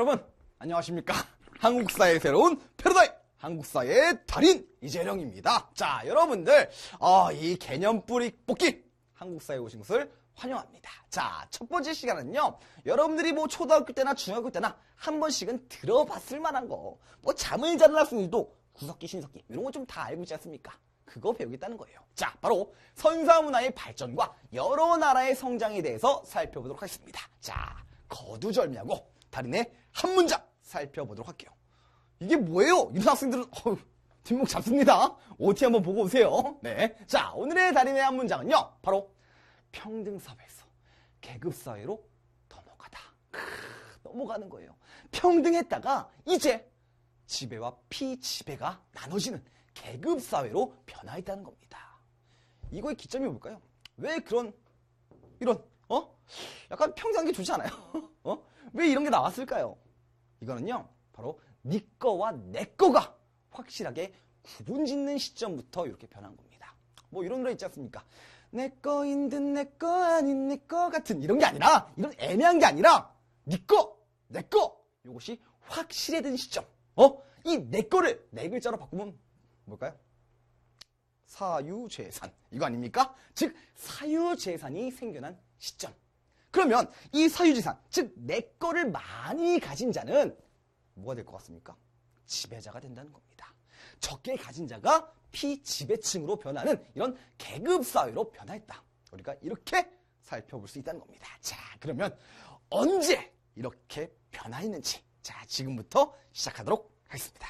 여러분 안녕하십니까. 한국사의 새로운 패러다임 한국사의 달인 이재령입니다. 자, 여러분들 이 개념 뿌리 뽑기 한국사에 오신 것을 환영합니다. 자, 첫 번째 시간은요, 여러분들이 뭐 초등학교 때나 중학교 때나 한 번씩은 들어봤을 만한 거, 뭐 잠을 자는 학생들도 구석기, 신석기 이런 거 좀 다 알고 있지 않습니까? 그거 배우겠다는 거예요. 자, 바로 선사문화의 발전과 여러 나라의 성장에 대해서 살펴보도록 하겠습니다. 자, 거두절미하고 달인의 한 문장 살펴보도록 할게요. 이게 뭐예요? 이런 학생들은 뒷목 잡습니다. OT 한번 보고 오세요. 네, 자, 오늘의 달인의 한 문장은요, 바로 평등사회에서 계급사회로 넘어가다. 넘어가는 거예요. 평등했다가 이제 지배와 피지배가 나눠지는 계급사회로 변화했다는 겁니다. 이거의 기점이 뭘까요? 왜 이런 약간 평등한 게 좋지 않아요? 왜 이런 게 나왔을까요? 이거는요, 바로 네 거와 내 거가 확실하게 구분짓는 시점부터 이렇게 변한 겁니다. 뭐 이런 노래 있지 않습니까? 내 거인 듯 내 거 아닌 내 거 같은 이런 게 아니라, 이런 애매한 게 아니라 네 거, 내 거, 이것이 확실해진 시점. 이 내 거를 네 글자로 바꾸면 뭘까요? 사유재산. 이거 아닙니까? 즉 사유재산이 생겨난 시점. 그러면 이 사유재산, 즉 내 거를 많이 가진 자는 뭐가 될 것 같습니까? 지배자가 된다는 겁니다. 적게 가진 자가 피지배층으로 변하는 이런 계급사회로 변화했다. 우리가 이렇게 살펴볼 수 있다는 겁니다. 자, 그러면 언제 이렇게 변화했는지, 자, 지금부터 시작하도록 하겠습니다.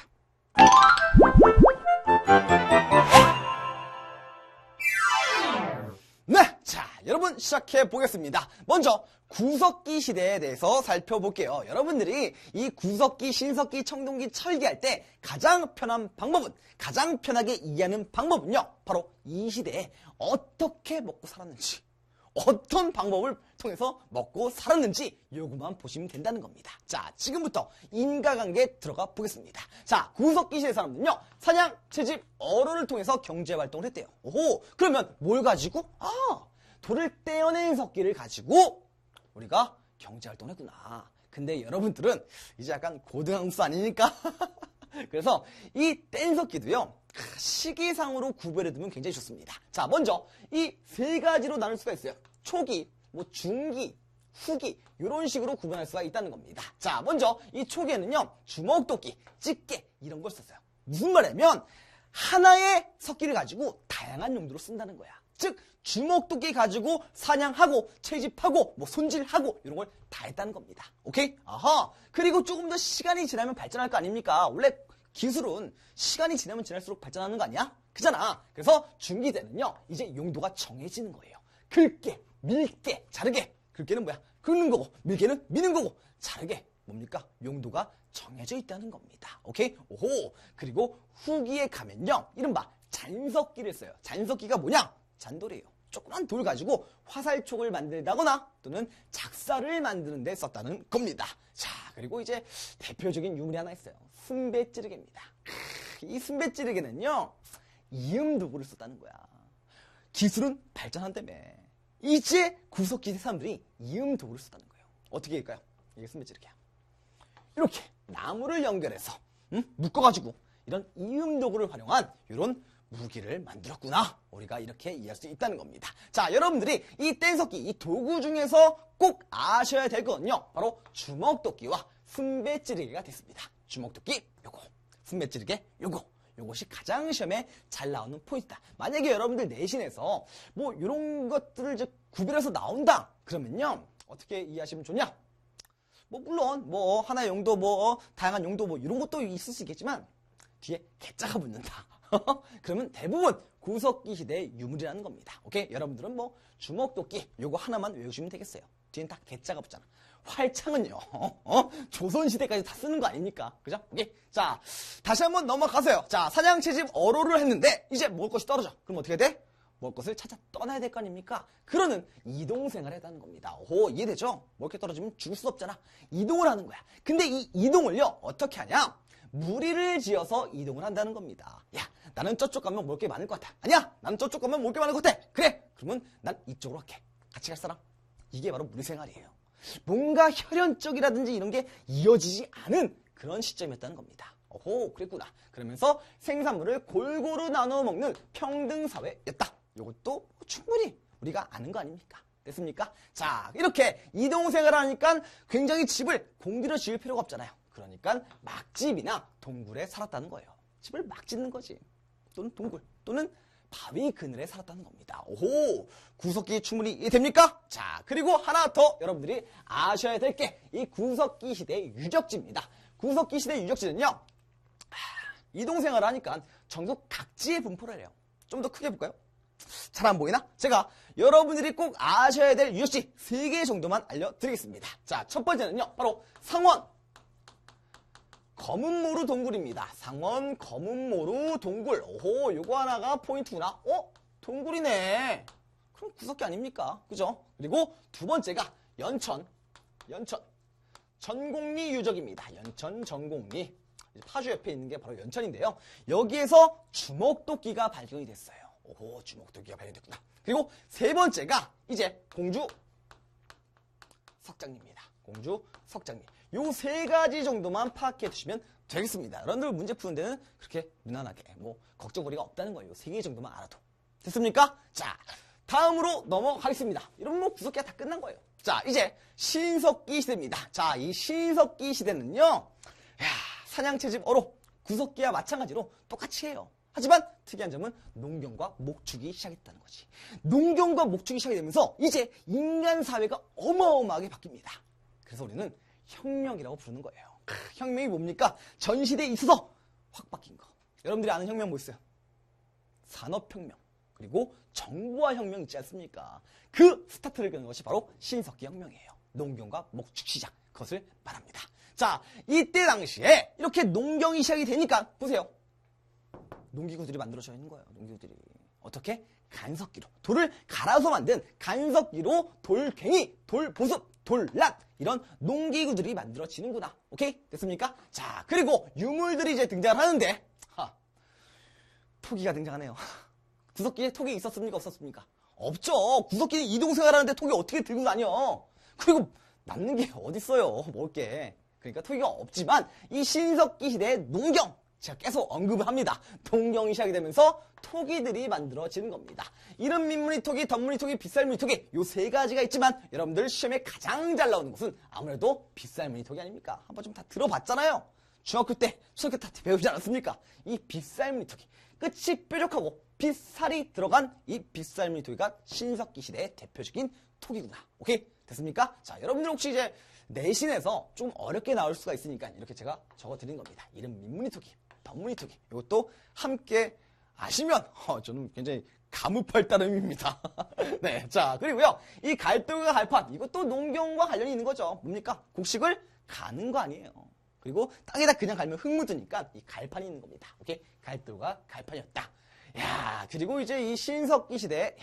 네, 자, 여러분 시작해 보겠습니다. 먼저 구석기 시대에 대해서 살펴볼게요. 여러분들이 이 구석기, 신석기, 청동기, 철기할 때 가장 편한 방법은, 가장 편하게 이해하는 방법은요, 바로 이 시대에 어떻게 먹고 살았는지, 어떤 방법을 통해서 먹고 살았는지 요것만 보시면 된다는 겁니다. 자, 지금부터 인과관계에 들어가 보겠습니다. 자, 구석기 시대 사람들은요, 사냥, 채집, 어로를 통해서 경제활동을 했대요. 오호, 그러면 뭘 가지고? 돌을 떼어낸 석기를 가지고 우리가 경제활동을 했구나. 근데 여러분들은 이제 약간 고등학수 아닙니까? 그래서 이 뗀 석기도요, 시기상으로 구별해 두면 굉장히 좋습니다. 자, 먼저 이 세 가지로 나눌 수가 있어요. 초기, 뭐 중기, 후기, 이런 식으로 구분할 수가 있다는 겁니다. 자, 먼저 이 초기에는요, 주먹도끼, 집게 이런 걸 썼어요. 무슨 말이냐면 하나의 석기를 가지고 다양한 용도로 쓴다는 거야. 즉 주먹도끼 가지고 사냥하고 채집하고 뭐 손질하고 이런 걸 다 했다는 겁니다. 오케이? 아하. 그리고 조금 더 시간이 지나면 발전할 거 아닙니까? 원래 기술은 시간이 지나면 지날수록 발전하는 거 아니야? 그잖아. 그래서 중기 때는요, 이제 용도가 정해지는 거예요. 긁게, 밀게, 자르게. 긁게는 뭐야? 긁는 거고, 밀게는 미는 거고, 자르게 뭡니까? 용도가 정해져 있다는 겁니다. 오케이? 오호. 그리고 후기에 가면요, 이른바 잔석기를 써요. 잔석기가 뭐냐? 잔돌이에요. 조그만 돌 가지고 화살촉을 만들다거나 또는 작사를 만드는 데 썼다는 겁니다. 자, 그리고 이제 대표적인 유물이 하나 있어요. 순배찌르개입니다. 이 순배찌르개는요, 이음 도구를 썼다는 거야. 기술은 발전한다며. 이제 구석기 사람들이 이음 도구를 썼다는 거예요. 어떻게 할까요? 이게 순배찌르개야. 이렇게 나무를 연결해서 묶어가지고 이런 이음 도구를 활용한 이런 무기를 만들었구나. 우리가 이렇게 이해할 수 있다는 겁니다. 자, 여러분들이 이 뗀석기, 이 도구 중에서 꼭 아셔야 될 거는요, 바로 주먹도끼와 순배찌르개가 됐습니다. 주먹도끼 요거, 순배찌르개 요것이 가장 시험에 잘 나오는 포인트다. 만약에 여러분들 내신에서 뭐 이런 것들을 이제 구별해서 나온다 그러면요, 어떻게 이해하시면 좋냐? 뭐 물론 뭐 하나의 용도, 뭐 다양한 용도, 뭐 이런 것도 있을 수 있겠지만 뒤에 개짜가 붙는다. 그러면 대부분 구석기 시대의 유물이라는 겁니다. 오케이? 여러분들은 뭐 주먹도끼 요거 하나만 외우시면 되겠어요. 뒤엔 다 개짜가 붙잖아. 활창은요, 조선시대까지 다 쓰는 거 아닙니까? 그죠? 오케이? 자, 다시 한번 넘어가세요. 자, 사냥, 채집, 어로를 했는데 이제 먹을 것이 떨어져. 그럼 어떻게 돼? 먹을 것을 찾아 떠나야 될 거 아닙니까? 그러는 이동생활을 했다는 겁니다. 오, 이해되죠? 먹을 게 떨어지면 죽을 수 없잖아. 이동을 하는 거야. 근데 이 이동을요, 어떻게 하냐? 무리를 지어서 이동을 한다는 겁니다. 야, 나는 저쪽 가면 먹을 게 많을 것 같아. 아니야, 나는 저쪽 가면 먹을 게 많을 것 같아. 그래, 그러면 난 이쪽으로 갈게. 같이 갈 사람? 이게 바로 무리 생활이에요. 뭔가 혈연적이라든지 이런 게 이어지지 않은 그런 시점이었다는 겁니다. 오호, 그랬구나. 그러면서 생산물을 골고루 나눠 먹는 평등사회였다. 이것도 충분히 우리가 아는 거 아닙니까? 됐습니까? 자, 이렇게 이동생활을 하니까 굉장히 집을 공들여 지을 필요가 없잖아요. 그러니까 막집이나 동굴에 살았다는 거예요. 집을 막 짓는 거지. 또는 동굴, 또는 바위 그늘에 살았다는 겁니다. 오호, 구석기 충분히 이해됩니까? 자, 그리고 하나 더 여러분들이 아셔야 될 게 이 구석기 시대의 유적지입니다. 구석기 시대의 유적지는요, 이동생활을 하니까 전국 각지에 분포를 해요. 좀 더 크게 볼까요? 잘 안 보이나? 제가 여러분들이 꼭 아셔야 될 유적지 3개 정도만 알려드리겠습니다. 자, 첫 번째는요, 바로 상원 검은모루 동굴입니다. 상원 검은모루 동굴. 오호, 요거 하나가 포인트구나. 동굴이네. 그럼 구석기 아닙니까? 그죠? 그리고 두 번째가 연천 전곡리 유적입니다. 연천 전곡리. 파주 옆에 있는 게 바로 연천인데요. 여기에서 주먹도끼가 발견이 됐어요. 오호, 주먹도끼가 발견됐구나. 그리고 세 번째가 이제 공주 석장리입니다. 공주 석장리. 요 3가지 정도만 파악해 두시면 되겠습니다. 여러분들 문제 푸는 데는 그렇게 무난하게 걱정거리가 없다는 거예요. 3개 정도만 알아도. 됐습니까? 자, 다음으로 넘어가겠습니다. 이러면 구석기가 다 끝난 거예요. 자, 이제 신석기 시대입니다. 자, 이 신석기 시대는요, 사냥채집 어로 구석기와 마찬가지로 똑같이 해요. 하지만 특이한 점은 농경과 목축이 시작했다는 거지. 농경과 목축이 시작이 되면서 이제 인간 사회가 어마어마하게 바뀝니다. 그래서 우리는 혁명이라고 부르는 거예요. 혁명이 뭡니까? 전 시대에 있어서 확 바뀐 거. 여러분들이 아는 혁명 뭐 있어요? 산업혁명, 그리고 정보화 혁명 있지 않습니까? 그 스타트를 끄는 것이 바로 신석기 혁명이에요. 농경과 목축 시작, 그것을 말합니다. 자, 이때 당시에 이렇게 농경이 시작이 되니까 보세요. 농기구들이 만들어져 있는 거예요. 농기구들이. 어떻게? 간석기로. 돌을 갈아서 만든 간석기로 돌괭이, 돌보습, 돌란 이런 농기구들이 만들어지는구나. 오케이? 됐습니까? 자, 그리고 유물들이 이제 등장을 하는데 토기가 등장하네요. 구석기에 토기 있었습니까? 없었습니까? 없죠. 구석기는 이동생활 하는데 토기 어떻게 들고 다녀? 그리고 남는 게 어딨어요. 먹을 게. 그러니까 토기가 없지만 이 신석기 시대의 농경, 제가 계속 언급을 합니다. 농경이 시작이 되면서 토기들이 만들어지는 겁니다. 이른 민물이 토기, 덧물이 토기, 빗살무늬 토기 요 3가지가 있지만 여러분들 시험에 가장 잘 나오는 것은 아무래도 빗살무늬 토기 아닙니까? 한번 좀 다 들어봤잖아요. 중학교 때, 초등학교 때 배우지 않았습니까? 이 빗살무늬 토기. 끝이 뾰족하고 빗살이 들어간 이 빗살무늬 토기가 신석기 시대의 대표적인 토기구나. 오케이? 됐습니까? 자, 여러분들 혹시 이제 내신에서 좀 어렵게 나올 수가 있으니까 이렇게 제가 적어드린 겁니다. 이름 민무늬 토기, 덧무늬 토기. 이것도 함께 아시면 저는 굉장히 가무팔 따름입니다. 네, 자, 그리고요. 이 갈대과 갈판, 이것도 농경과 관련이 있는 거죠. 뭡니까? 곡식을 가는 거 아니에요. 그리고 땅에다 그냥 갈면 흙 묻으니까 이 갈판이 있는 겁니다. 오케이? 갈대가 갈판이었다. 야, 그리고 이제 이 신석기 시대에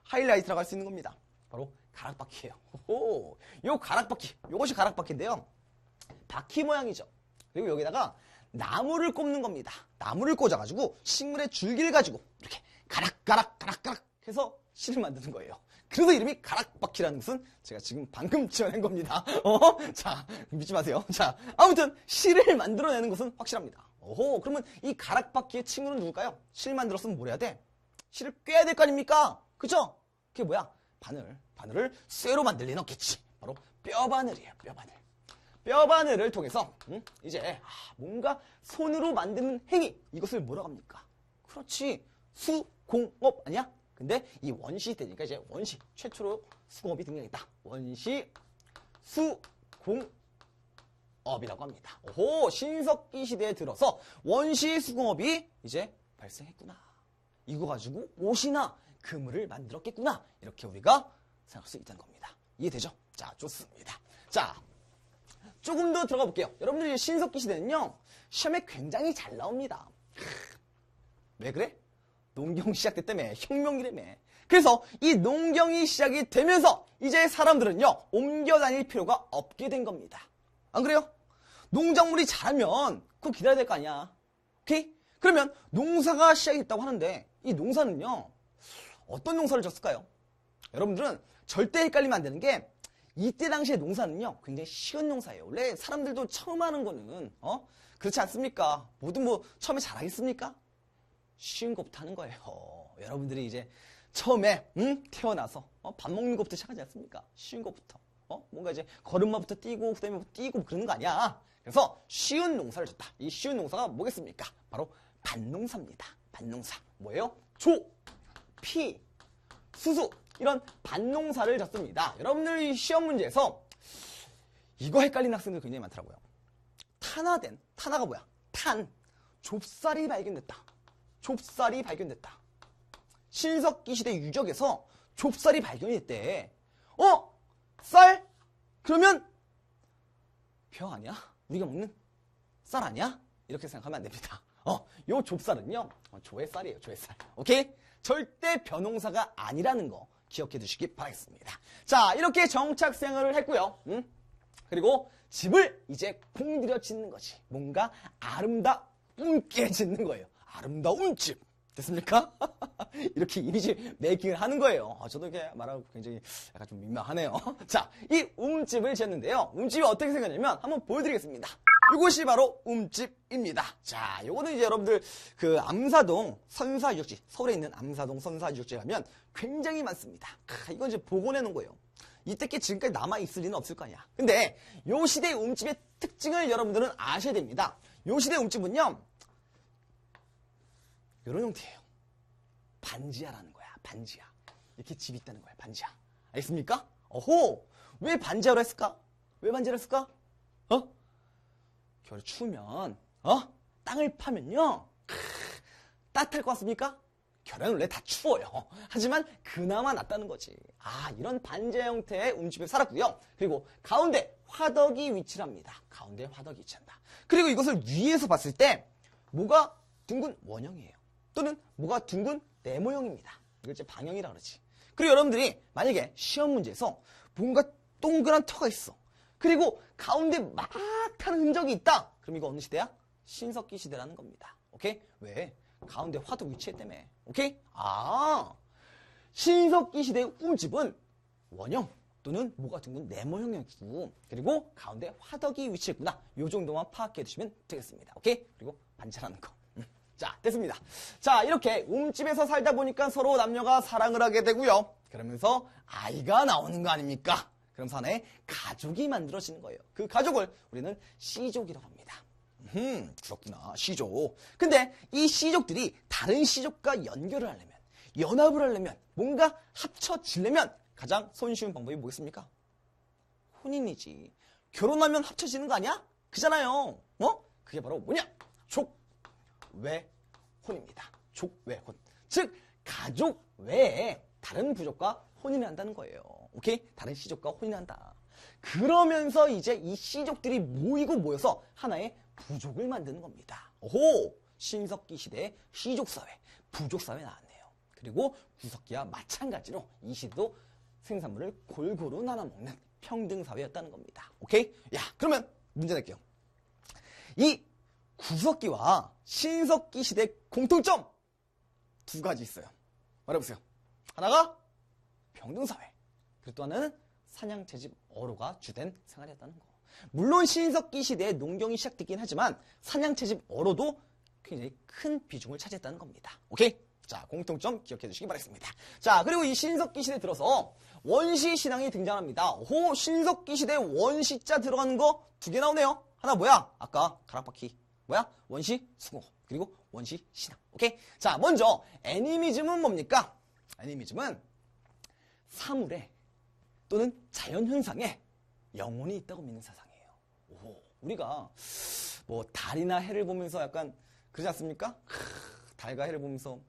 하이라이트라고 할 수 있는 겁니다. 바로 가락바퀴예요. 오, 요 가락바퀴, 요것이 가락바퀴인데요. 바퀴 모양이죠. 그리고 여기다가 나무를 꼽는 겁니다. 나무를 꽂아가지고 식물의 줄기를 가지고 이렇게 가락가락 해서 실을 만드는 거예요. 그래서 이름이 가락바퀴라는 것은 제가 지금 방금 지어낸 겁니다. 자, 믿지 마세요. 자, 아무튼 실을 만들어내는 것은 확실합니다. 오호, 그러면 이 가락바퀴의 친구는 누굴까요? 실 만들었으면 뭘 해야 돼? 실을 꿰야 될 거 아닙니까? 그죠? 그게 뭐야? 바늘을 쇠로 만들 리는 없겠지. 바로 뼈바늘이에요. 뼈바늘을 통해서 이제 뭔가 손으로 만드는 행위, 이것을 뭐라고 합니까? 그렇지, 수공업 아니야? 근데 이 원시 시대니까 이제 원시 최초로 수공업이 등장했다. 원시 수공업이라고 합니다. 오호, 신석기 시대에 들어서 원시 수공업이 이제 발생했구나. 이거 가지고 옷이나 그물을 만들었겠구나. 이렇게 우리가 생각할 수 있다는 겁니다. 이해되죠? 자, 좋습니다. 자, 조금 더 들어가 볼게요. 여러분들이 신석기 시대는요, 시험에 굉장히 잘 나옵니다. 왜 그래? 농경 시작됐다며. 혁명이라며. 그래서 이 농경이 시작이 되면서 이제 사람들은요, 옮겨 다닐 필요가 없게 된 겁니다. 안 그래요? 농작물이 자라면 그거 기다려야 될 거 아니야. 오케이? 그러면 농사가 시작이 됐다고 하는데 이 농사는요, 어떤 농사를 졌을까요? 여러분들은 절대 헷갈리면 안 되는 게 이때 당시의 농사는요, 굉장히 쉬운 농사예요. 원래 사람들도 처음 하는 거는, 그렇지 않습니까? 모두 뭐, 처음에 잘하겠습니까? 쉬운 것부터 하는 거예요. 여러분들이 이제 처음에, 태어나서, 밥 먹는 것부터 시작하지 않습니까? 쉬운 것부터. 뭔가 이제 걸음마부터 뛰고, 그 다음에 뛰고 그러는 거 아니야. 그래서 쉬운 농사를 줬다. 이 쉬운 농사가 뭐겠습니까? 바로 밭농사입니다. 밭농사. 뭐예요? 조, 피, 수수. 이런 밭농사를 졌습니다. 여러분들 시험 문제에서 이거 헷갈리는 학생들 굉장히 많더라고요. 탄화가 뭐야? 좁쌀이 발견됐다. 좁쌀이 발견됐다. 신석기 시대 유적에서 좁쌀이 발견이 됐대. 쌀? 그러면 벼 아니야? 우리가 먹는 쌀 아니야? 이렇게 생각하면 안 됩니다. 요 좁쌀은요, 조의 쌀이에요, 조의 쌀. 오케이? 절대 벼농사가 아니라는 거 기억해 두시기 바라겠습니다. 자, 이렇게 정착 생활을 했고요. 그리고 집을 이제 공들여 짓는 거지. 뭔가 아름다움게 짓는 거예요. 아름다운 집. 됐습니까? 이렇게 이미지 메이킹을 하는 거예요. 저도 이렇게 말하고 굉장히 약간 좀 민망하네요. 자, 이 움집을 지었는데요. 움집이 어떻게 생겼냐면 한번 보여드리겠습니다. 이곳이 바로 움집입니다. 자, 요거는 이제 여러분들 그 암사동 선사유적지, 서울에 있는 암사동 선사유적지에 가면 굉장히 많습니다. 이건 이제 복원해 놓은 거예요. 이때 게 지금까지 남아있을 리는 없을 거 아니야. 근데 요 시대의 움집의 특징을 여러분들은 아셔야 됩니다. 요 시대의 움집은요, 이런 형태예요. 반지하라는 거야. 반지하. 이렇게 집이 있다는 거야. 반지하. 알겠습니까? 왜 반지하로 했을까? 왜 반지하로 했을까? 겨울에 추우면 땅을 파면요, 따뜻할 것 같습니까? 겨울에는 원래 다 추워요. 하지만 그나마 낫다는 거지. 이런 반지하 형태의 움집에 살았고요. 그리고 가운데 화덕이 위치를 합니다. 가운데 화덕이 위치한다. 그리고 이것을 위에서 봤을 때 뭐가 둥근 원형이에요. 또는 뭐가 둥근 네모형입니다. 이걸 이제 방형이라 그러지. 그리고 여러분들이 만약에 시험 문제에서 뭔가 동그란 터가 있어. 그리고 가운데 막 타는 흔적이 있다. 그럼 이거 어느 시대야? 신석기 시대라는 겁니다. 오케이? 왜? 가운데 화덕 위치했다며. 오케이? 신석기 시대의 움집은 원형 또는 뭐가 둥근 네모형이었고, 그리고 가운데 화덕이 위치했구나. 요 정도만 파악해 두시면 되겠습니다. 오케이? 그리고 반찬하는 거. 자, 됐습니다. 자, 이렇게 움집에서 살다 보니까 서로 남녀가 사랑을 하게 되고요. 그러면서 아이가 나오는 거 아닙니까? 그러면서 하나의 가족이 만들어지는 거예요. 그 가족을 우리는 씨족이라고 합니다. 그렇구나. 씨족. 근데 이 씨족들이 다른 씨족과 연결을 하려면, 연합을 하려면, 뭔가 합쳐지려면 가장 손쉬운 방법이 뭐겠습니까? 혼인이지. 결혼하면 합쳐지는 거 아니야? 그잖아요. 그게 바로 뭐냐? 족외혼입니다. 족외혼. 즉, 가족 외에 다른 부족과 혼인을 한다는 거예요. 오케이? 다른 씨족과 혼인을 한다. 그러면서 이제 이 씨족들이 모여서 하나의 부족을 만드는 겁니다. 신석기 시대의 씨족사회, 부족사회 나왔네요. 그리고 구석기와 마찬가지로 이 시대도 생산물을 골고루 나눠먹는 평등사회였다는 겁니다. 오케이? 그러면 문제 낼게요. 이 구석기와 신석기 시대 공통점 두 가지 있어요. 말해보세요. 하나가 평등사회, 그리고 또 하나는 사냥채집 어로가 주된 생활이었다는 거. 물론 신석기 시대에 농경이 시작되긴 하지만 사냥채집 어로도 굉장히 큰 비중을 차지했다는 겁니다. 오케이? 자, 공통점 기억해 주시기 바라겠습니다. 자, 그리고 이 신석기 시대에 들어서 원시 신앙이 등장합니다. 신석기 시대에 원시자 들어가는 거 두 개 나오네요. 하나 뭐야? 아까 가락바퀴. 뭐야? 원시 숭어. 그리고 원시 신앙. 오케이? 자, 먼저 애니미즘은 뭡니까? 애니미즘은 사물에 또는 자연현상에 영혼이 있다고 믿는 사상이에요. 우리가 뭐 달이나 해를 보면서 약간 그러지 않습니까? 달과 해를 보면서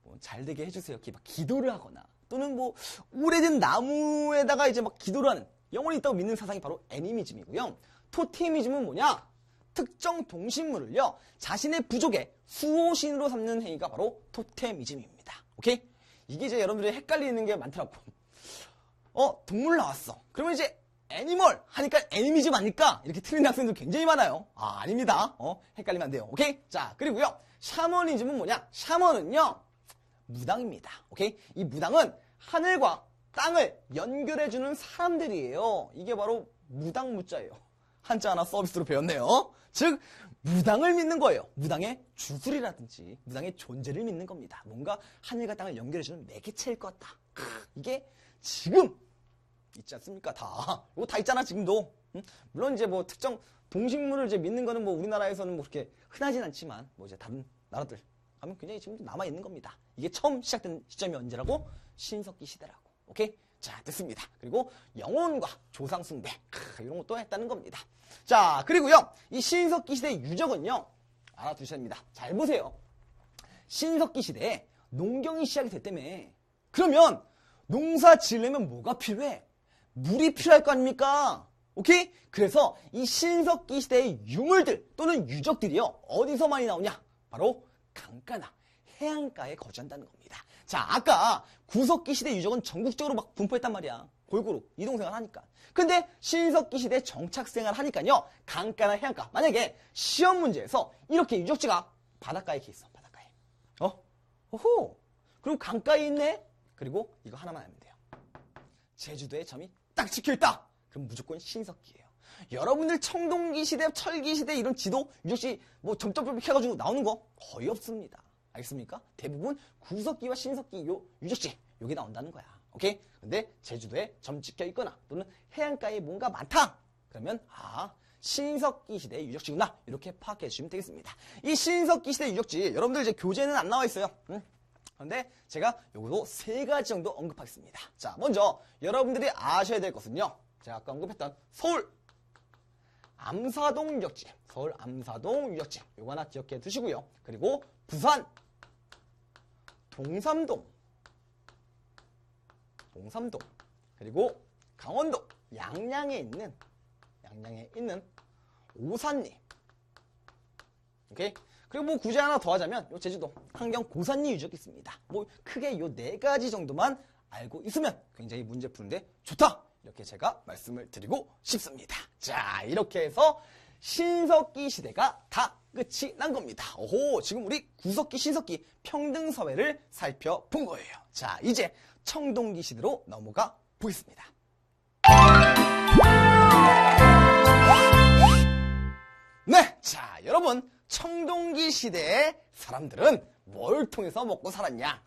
뭐 잘되게 해주세요. 이렇게 막 기도를 하거나 또는 뭐 오래된 나무에다가 이제 막 기도를 하는 영혼이 있다고 믿는 사상이 바로 애니미즘이고요. 토테미즘은 뭐냐? 특정 동식물을요, 자신의 부족의 수호신으로 삼는 행위가 바로 토테미즘입니다. 오케이? 이게 이제 여러분들이 헷갈리는 게 많더라고. 동물 나왔어. 그러면 이제 애니멀 하니까 애니미즘 아닐까? 이렇게 틀리는 학생들 굉장히 많아요. 아닙니다. 헷갈리면 안 돼요. 오케이? 자, 그리고요, 샤머니즘은 뭐냐? 샤머는요, 무당입니다. 오케이? 이 무당은 하늘과 땅을 연결해주는 사람들이에요. 이게 바로 무당무자예요. 한자 하나 서비스로 배웠네요. 즉 무당을 믿는 거예요. 무당의 주술이라든지 무당의 존재를 믿는 겁니다. 뭔가 하늘과 땅을 연결해주는 매개체일 것 같다. 이게 지금 있지 않습니까? 이거 다 있잖아 지금도. 물론 이제 뭐 특정 동식물을 이제 믿는 거는 뭐 우리나라에서는 뭐 그렇게 흔하진 않지만 뭐 이제 다른 나라들 가면 굉장히 지금도 남아 있는 겁니다. 이게 처음 시작된 시점이 언제라고? 신석기 시대라고. 오케이? 자, 됐습니다. 그리고 영혼과 조상숭배 이런 것도 했다는 겁니다. 자, 그리고요 이 신석기 시대의 유적은요 알아두셔야 됩니다. 잘 보세요. 신석기 시대에 농경이 시작이 됐다며. 그러면 농사 지으려면 뭐가 필요해? 물이 필요할 거 아닙니까? 오케이? 그래서 이 신석기 시대의 유물들 또는 유적들이요 어디서 많이 나오냐? 바로 강가나 해안가에 거주한다는 겁니다. 자, 아까 구석기 시대 유적은 전국적으로 막 분포했단 말이야. 골고루 이동생활 하니까. 근데 신석기 시대 정착생활 하니까요 강가나 해안가, 만약에 시험 문제에서 이렇게 유적지가 바닷가에 이렇게 있어. 바닷가에. 오호. 그리고 강가에 있네. 그리고 이거 하나만 알면 돼요. 제주도의 점이 딱 찍혀있다. 그럼 무조건 신석기예요. 여러분들 청동기 시대, 철기 시대 이런 지도 유적지 뭐 점점점 해가지고 나오는 거 거의 없습니다. 알겠습니까? 대부분 구석기와 신석기 요 유적지 요게 나온다는 거야. 오케이? 근데 제주도에 점 찍혀 있거나 또는 해안가에 뭔가 많다. 그러면 신석기 시대 유적지구나. 이렇게 파악해 주시면 되겠습니다. 이 신석기 시대 유적지 여러분들 이제 교재는 안 나와 있어요. 그런데 제가 요것도 3가지 정도 언급하겠습니다. 자, 먼저 여러분들이 아셔야 될 것은요. 제가 아까 언급했던 서울 암사동 유적지, 서울 암사동 유적지 요거 하나 기억해 두시고요. 그리고 부산 동삼동, 그리고 강원도 양양에 있는 오산리. 오케이? 그리고 뭐 굳이 하나 더 하자면 요 제주도 한경 고산리 유적이 있습니다. 뭐 크게 요 4가지 정도만 알고 있으면 굉장히 문제 푸는데 좋다. 이렇게 제가 말씀을 드리고 싶습니다. 자, 이렇게 해서 신석기 시대가 다 끝이 난 겁니다. 오호, 지금 우리 구석기, 신석기 평등사회를 살펴본 거예요. 자, 이제 청동기 시대로 넘어가 보겠습니다. 네, 자, 여러분 청동기 시대의 사람들은 뭘 통해서 먹고 살았냐?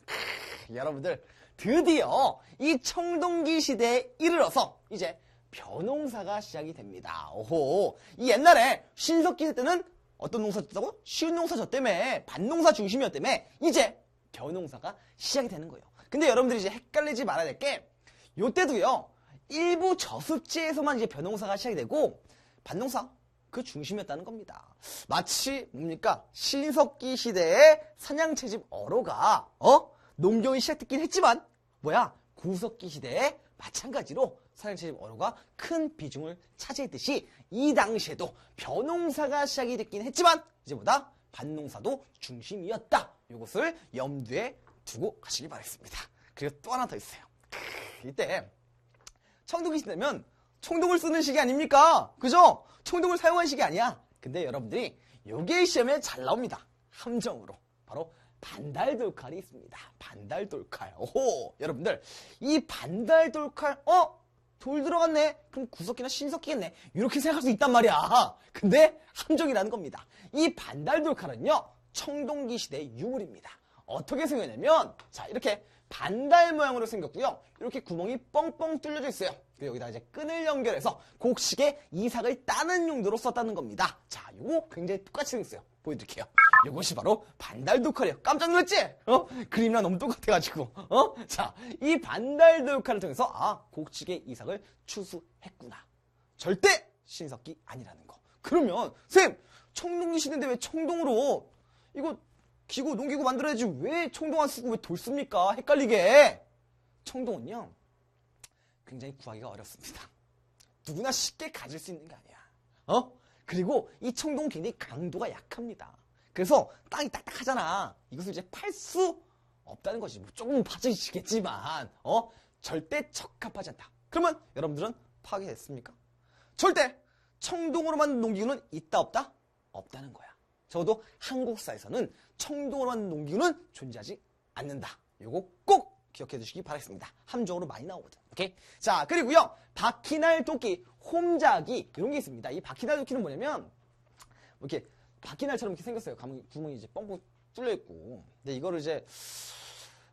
여러분들 드디어 이 청동기 시대에 이르러서 이제 벼농사가 시작이 됩니다. 오호, 이 옛날에 신석기 시대 때는 어떤 농사 졌다고? 쉬운 농사 졌다며, 밭농사 중심이었다며. 이제 벼농사가 시작이 되는 거예요. 근데 여러분들이 이제 헷갈리지 말아야 될 게, 요때도요 일부 저습지에서만 이제 벼농사가 시작이 되고 밭농사 그 중심이었다는 겁니다. 마치 뭡니까? 신석기 시대의 사냥채집 어로가 농경이 시작됐긴 했지만 구석기 시대에 마찬가지로 사냥채집 어로가 큰 비중을 차지했듯이 이 당시에도 벼농사가 시작이 됐긴 했지만 이제 밭농사도 중심이었다. 이것을 염두에 두고 가시기 바라겠습니다. 그리고 또 하나 더 있어요. 이때 청동기 시대면 청동을 쓰는 시기 아닙니까? 그죠? 청동을 사용하는 시기 아니야. 근데 여러분들이 요게 시험에 잘 나옵니다. 함정으로. 바로 반달돌칼이 있습니다. 반달돌칼. 오호, 여러분들 이 반달돌칼 돌 들어갔네? 그럼 구석기나 신석기겠네. 이렇게 생각할 수 있단 말이야. 근데 함정이라는 겁니다. 이 반달돌칼은요 청동기 시대의 유물입니다. 어떻게 생겼냐면 자, 이렇게 반달 모양으로 생겼고요. 이렇게 구멍이 뻥뻥 뚫려져 있어요. 그리고 여기다 이제 끈을 연결해서 곡식에 이삭을 따는 용도로 썼다는 겁니다. 자, 요거 굉장히 똑같이 생겼어요. 보여드릴게요. 이것이 바로 반달돌칼이에요. 깜짝 놀랐지? 그림이랑 너무 똑같아가지고. 자, 이 반달돌칼을 통해서 곡식의 이삭을 추수했구나. 절대 신석기 아니라는 거. 그러면 쌤, 청동기 시대인데 왜 청동으로 이거 기구, 농기구 만들어야지 왜 청동 안 쓰고 왜 돌 씁니까? 헷갈리게. 청동은요 굉장히 구하기가 어렵습니다. 누구나 쉽게 가질 수 있는 게 아니야. 그리고 이 청동은 굉장히 강도가 약합니다. 그래서 땅이 딱딱하잖아. 이것을 이제 팔 수 없다는 것이지. 뭐 조금 봐주시겠지만 절대 적합하지 않다. 그러면 여러분들은 파악했습니까? 절대 청동으로 만든 농기구는 있다 없다? 없다는 거야. 적어도 한국사에서는 청동으로 만든 농기구는 존재하지 않는다. 요거 꼭 기억해 주시기 바라겠습니다. 함정으로 많이 나오거든. 오케이? 자, 그리고요. 바퀴날 도끼, 홈자기 이런 게 있습니다. 이 바퀴날 도끼는 뭐냐면 이렇게 바퀴날처럼 이렇게 생겼어요. 구멍이 이제 뻥뻥 뚫려 있고. 근데 이거를 이제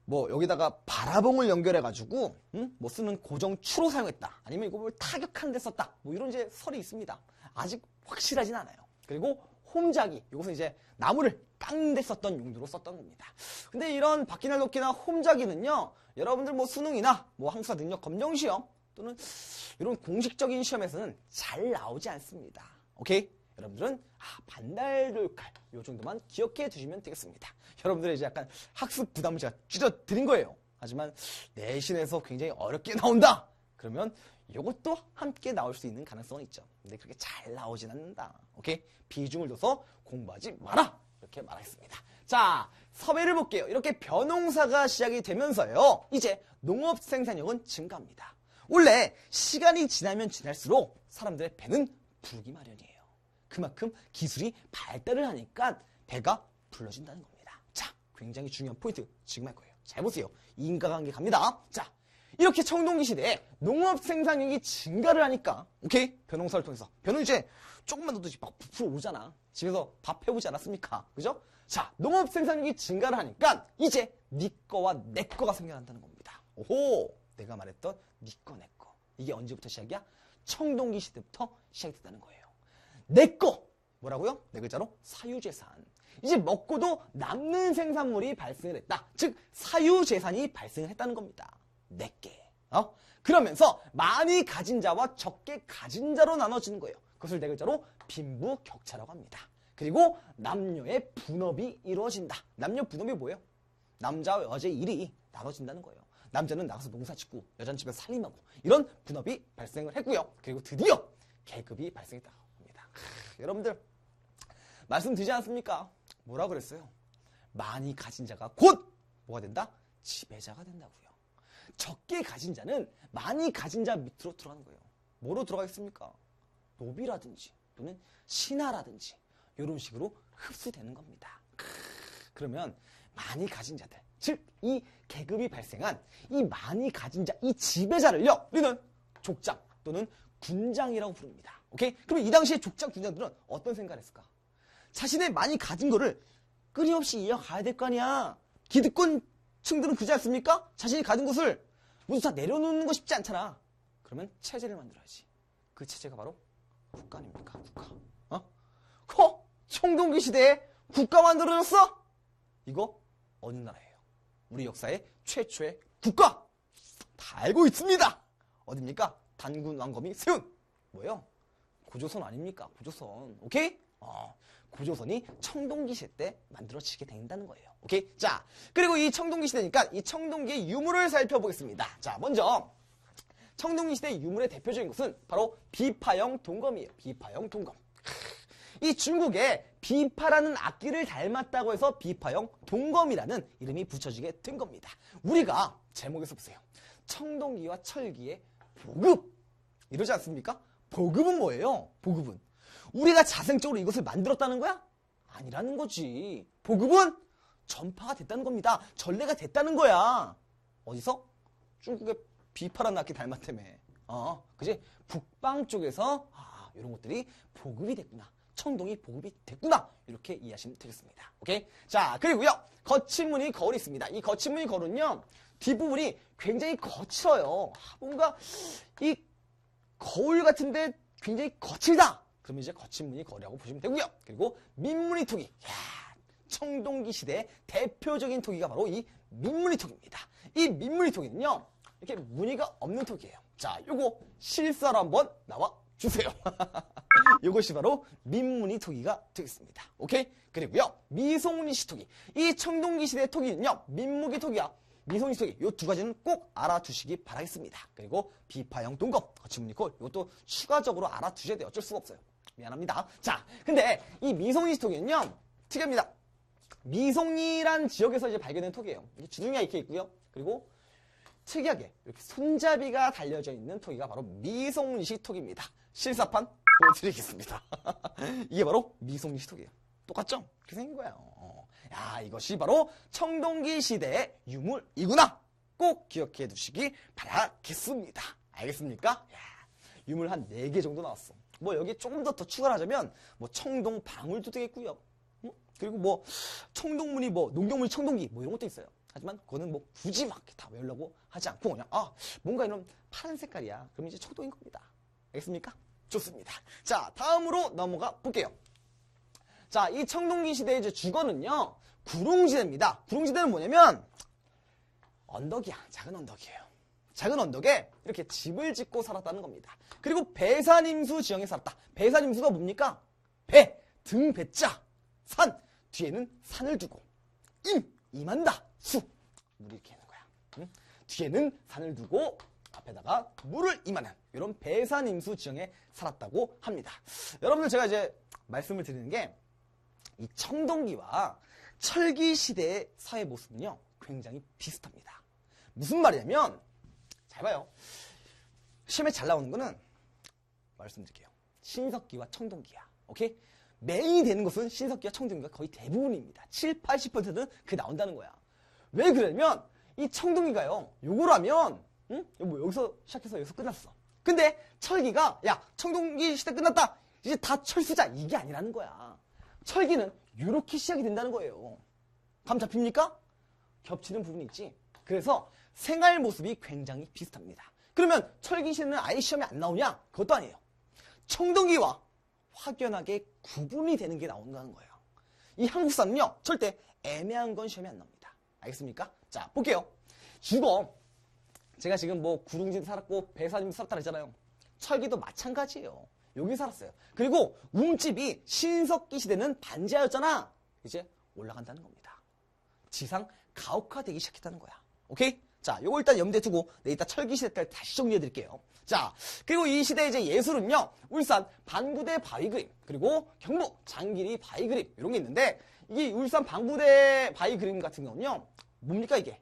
뭐 여기다가 바라봉을 연결해가지고 뭐 쓰는 고정 추로 사용했다. 아니면 이거 뭘 타격하는 데 썼다. 뭐 이런 이제 설이 있습니다. 아직 확실하진 않아요. 그리고 홈자기, 이것은 이제 나무를 깎는 데 썼던 용도로 썼던 겁니다. 근데 이런 바퀴날 도끼나 홈자기는요, 여러분들 뭐 수능이나 뭐 항사 능력 검정 시험 또는 이런 공식적인 시험에서는 잘 나오지 않습니다. 오케이? 여러분들은 반달돌칼 요 정도만 기억해 두시면 되겠습니다. 여러분들의 이제 약간 학습 부담을 제가 줄여드린 거예요. 하지만 내신에서 굉장히 어렵게 나온다. 그러면 이것도 함께 나올 수 있는 가능성은 있죠. 근데 그렇게 잘 나오진 않는다. 오케이? 비중을 둬서 공부하지 마라. 이렇게 말하겠습니다. 자, 섭외를 볼게요. 이렇게 벼농사가 시작이 되면서요. 이제 농업 생산량은 증가합니다. 원래 시간이 지나면 지날수록 사람들의 배는 부르기 마련이에요. 그만큼 기술이 발달을 하니까 배가 불러진다는 겁니다. 자, 굉장히 중요한 포인트 지금 할 거예요. 잘 보세요. 인과관계 갑니다. 자, 이렇게 청동기 시대에 농업 생산량이 증가를 하니까, 오케이? 벼농사를 통해서. 벼는 이제 조금만 넣어도 막 부풀어 오잖아. 집에서 밥 해보지 않았습니까? 그죠? 자, 농업 생산량이 증가를 하니까 이제 네 거와 내 거가 생겨난다는 겁니다. 오호! 내가 말했던 네 거, 내 거. 이게 언제부터 시작이야? 청동기 시대부터 시작됐다는 거예요. 내 거! 뭐라고요? 네 글자로 사유재산. 이제 먹고도 남는 생산물이 발생을 했다. 즉 사유재산이 발생을 했다는 겁니다. 내게. 그러면서 많이 가진 자와 적게 가진 자로 나눠지는 거예요. 그것을 네 글자로 빈부격차라고 합니다. 그리고 남녀의 분업이 이루어진다. 남녀 분업이 뭐예요? 남자와 여자의 일이 나눠진다는 거예요. 남자는 나가서 농사 짓고 여자는 집에서 살림하고 이런 분업이 발생을 했고요. 그리고 드디어 계급이 발생했다고 합니다. 여러분들 말씀드리지 않습니까? 뭐라 그랬어요? 많이 가진 자가 곧 뭐가 된다? 지배자가 된다고요. 적게 가진 자는 많이 가진 자 밑으로 들어가는 거예요. 뭐로 들어가겠습니까? 노비라든지 또는 신하라든지 이런 식으로 흡수되는 겁니다. 그러면 많이 가진 자들, 즉 이 계급이 발생한 이 많이 가진 자, 이 지배자를요, 우리는 족장 또는 군장이라고 부릅니다. 오케이? 그럼 이 당시에 족장, 군장들은 어떤 생각을 했을까? 자신의 많이 가진 거를 끊임없이 이어가야 될 거 아니야. 기득권층들은 그러지 않습니까? 자신이 가진 것을 모두 다 내려놓는 거 쉽지 않잖아. 그러면 체제를 만들어야지. 그 체제가 바로 국가 아닙니까? 국가. 청동기 시대에 국가 만들어졌어? 이거 어느 나라예요? 우리 역사의 최초의 국가. 다 알고 있습니다. 어딥니까? 단군 왕검이 세운 뭐예요? 고조선 아닙니까? 고조선. 오케이? 고조선이 청동기 시대 때 만들어지게 된다는 거예요. 오케이? 자, 그리고 이 청동기 시대니까 이 청동기의 유물을 살펴보겠습니다. 자, 먼저 청동기 시대 유물의 대표적인 것은 바로 비파형 동검이에요. 비파형 동검. 이 중국에 비파라는 악기를 닮았다고 해서 비파형 동검이라는 이름이 붙여지게 된 겁니다. 우리가 제목에서 보세요. 청동기와 철기의 보급. 이러지 않습니까? 보급은 뭐예요? 보급은 우리가 자생적으로 이것을 만들었다는 거야? 아니라는 거지. 보급은 전파가 됐다는 겁니다. 전래가 됐다는 거야. 어디서? 중국의 비파라는 악기 닮았다며. 그지? 북방 쪽에서 이런 것들이 보급이 됐구나. 청동이 보급이 됐구나. 이렇게 이해하시면 되겠습니다. 오케이? 자, 그리고요. 거친무늬 거울이 있습니다. 이 거친무늬 거울은요. 뒷부분이 굉장히 거칠어요. 뭔가 이 거울 같은데 굉장히 거칠다. 그러면 이제 거친무늬 거울이라고 보시면 되고요. 그리고 민무늬 토기. 청동기 시대의 대표적인 토기가 바로 이 민무늬 토기입니다. 이 민무늬 토기는요. 이렇게 무늬가 없는 토기예요. 자, 요거 실사로 한번 나와 주세요. 이것이 바로 민무늬 토기가 되겠습니다. 오케이? 그리고요. 미송리시 토기. 이 청동기 시대의 토기는요. 민무기 토기와 미송리시 토기. 이 두 가지는 꼭 알아두시기 바라겠습니다. 그리고 비파형 동검, 거친무늬 거울. 이것도 추가적으로 알아두셔야 돼요. 어쩔 수가 없어요. 미안합니다. 자, 근데 이 미송리시 토기는요. 특이합니다. 미송리란 지역에서 이제 발견된 토기예요. 이게 주둥이가 이렇게 있고요. 그리고 특이하게 이렇게 손잡이가 달려져 있는 토기가 바로 미송리시 토기입니다. 실사판 보여드리겠습니다. 이게 바로 미송리시 토기예요. 똑같죠? 그렇게 생긴 거예요. 야, 이것이 바로 청동기 시대의 유물이구나. 꼭 기억해 두시기 바라겠습니다. 알겠습니까? 야, 유물 한 4개 정도 나왔어. 뭐 여기 조금 더 추가를 하자면 뭐 청동 방울도 되겠고요. 그리고 뭐 청동문이 뭐 농경문이 청동기 뭐 이런 것도 있어요. 하지만 그거는 뭐 굳이 막 다 외우려고 하지 않고 그냥 뭔가 이런 파란 색깔이야. 그럼 이제 청동인 겁니다. 알겠습니까? 좋습니다. 자, 다음으로 넘어가 볼게요. 자, 이 청동기 시대의 이제 주거는요, 구릉지대입니다. 구릉지대는 뭐냐면 언덕이야. 작은 언덕이에요. 작은 언덕에 이렇게 집을 짓고 살았다는 겁니다. 그리고 배산임수 지형에 살았다. 배산임수가 뭡니까? 배, 등 배자, 산, 뒤에는 산을 두고 임한다, 수, 물이 이렇게 있는 거야. 응? 뒤에는 산을 두고 앞에다가 물을 임하는 이런 배산임수 지형에 살았다고 합니다. 여러분들 제가 이제 말씀을 드리는 게 이 청동기와 철기 시대의 사회 모습은요 굉장히 비슷합니다. 무슨 말이냐면 잘 봐요. 시험에 잘 나오는 거는 말씀드릴게요. 신석기와 청동기야. 오케이? 메인이 되는 것은 신석기와 청동기가 거의 대부분입니다. 7, 80%는 그게 나온다는 거야. 왜 그러냐면 이 청동기가요. 요걸 하면 뭐 여기서 시작해서 여기서 끝났어. 근데 철기가 야 청동기 시대 끝났다. 이제 다 철수자 이게 아니라는 거야. 철기는 이렇게 시작이 된다는 거예요. 감 잡힙니까? 겹치는 부분이 있지. 그래서 생활 모습이 굉장히 비슷합니다. 그러면 철기 시대는 아예 시험에 안 나오냐? 그것도 아니에요. 청동기와 확연하게 구분이 되는 게 나온다는 거예요. 이 한국사는요 절대 애매한 건 시험에 안 나옵니다. 알겠습니까? 자, 볼게요. 주거. 제가 지금 뭐 구릉지도 살았고 배산임도 살았다 그랬잖아요. 철기도 마찬가지예요. 여기 살았어요. 그리고 움집이 신석기 시대는 반지하였잖아. 이제 올라간다는 겁니다. 지상 가옥화되기 시작했다는 거야. 오케이? 자, 요거 일단 염두에 두고 네, 이따 철기 시대 때 다시 정리해 드릴게요. 자, 그리고 이 시대의 이제 예술은요. 울산 방부대 바위 그림, 그리고 경북 장길이 바위 그림 이런 게 있는데 이게 울산 방부대 바위 그림 같은 경우는요. 뭡니까 이게?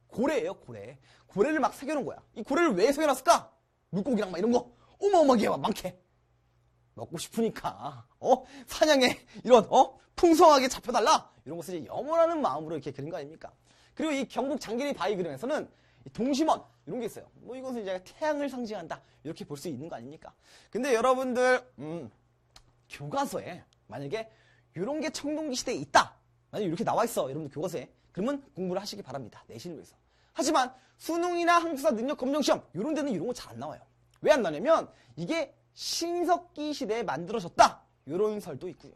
고래예요, 고래. 고래를 막 새겨놓은 거야. 이 고래를 왜 새겨놨을까? 물고기랑 막 이런 거 어마어마하게 많게 먹고 싶으니까 사냥에 이런 풍성하게 잡혀달라 이런 것을 이제 염원하는 마음으로 이렇게 그린 거 아닙니까? 그리고 이 경북 장길이 바위 그림에서는 동심원 이런 게 있어요. 뭐 이것은 이제 태양을 상징한다 이렇게 볼 수 있는 거 아닙니까? 근데 여러분들 교과서에 만약에 이런 게 청동기 시대에 있다, 만약에 이렇게 나와 있어 여러분들 교과서에, 그러면 공부를 하시기 바랍니다. 내신을 위해서. 하지만 수능이나 한국사 능력 검정 시험 이런 데는 이런 거 잘 안 나와요. 왜 안 나냐면 이게 신석기 시대에 만들어졌다 이런 설도 있고요.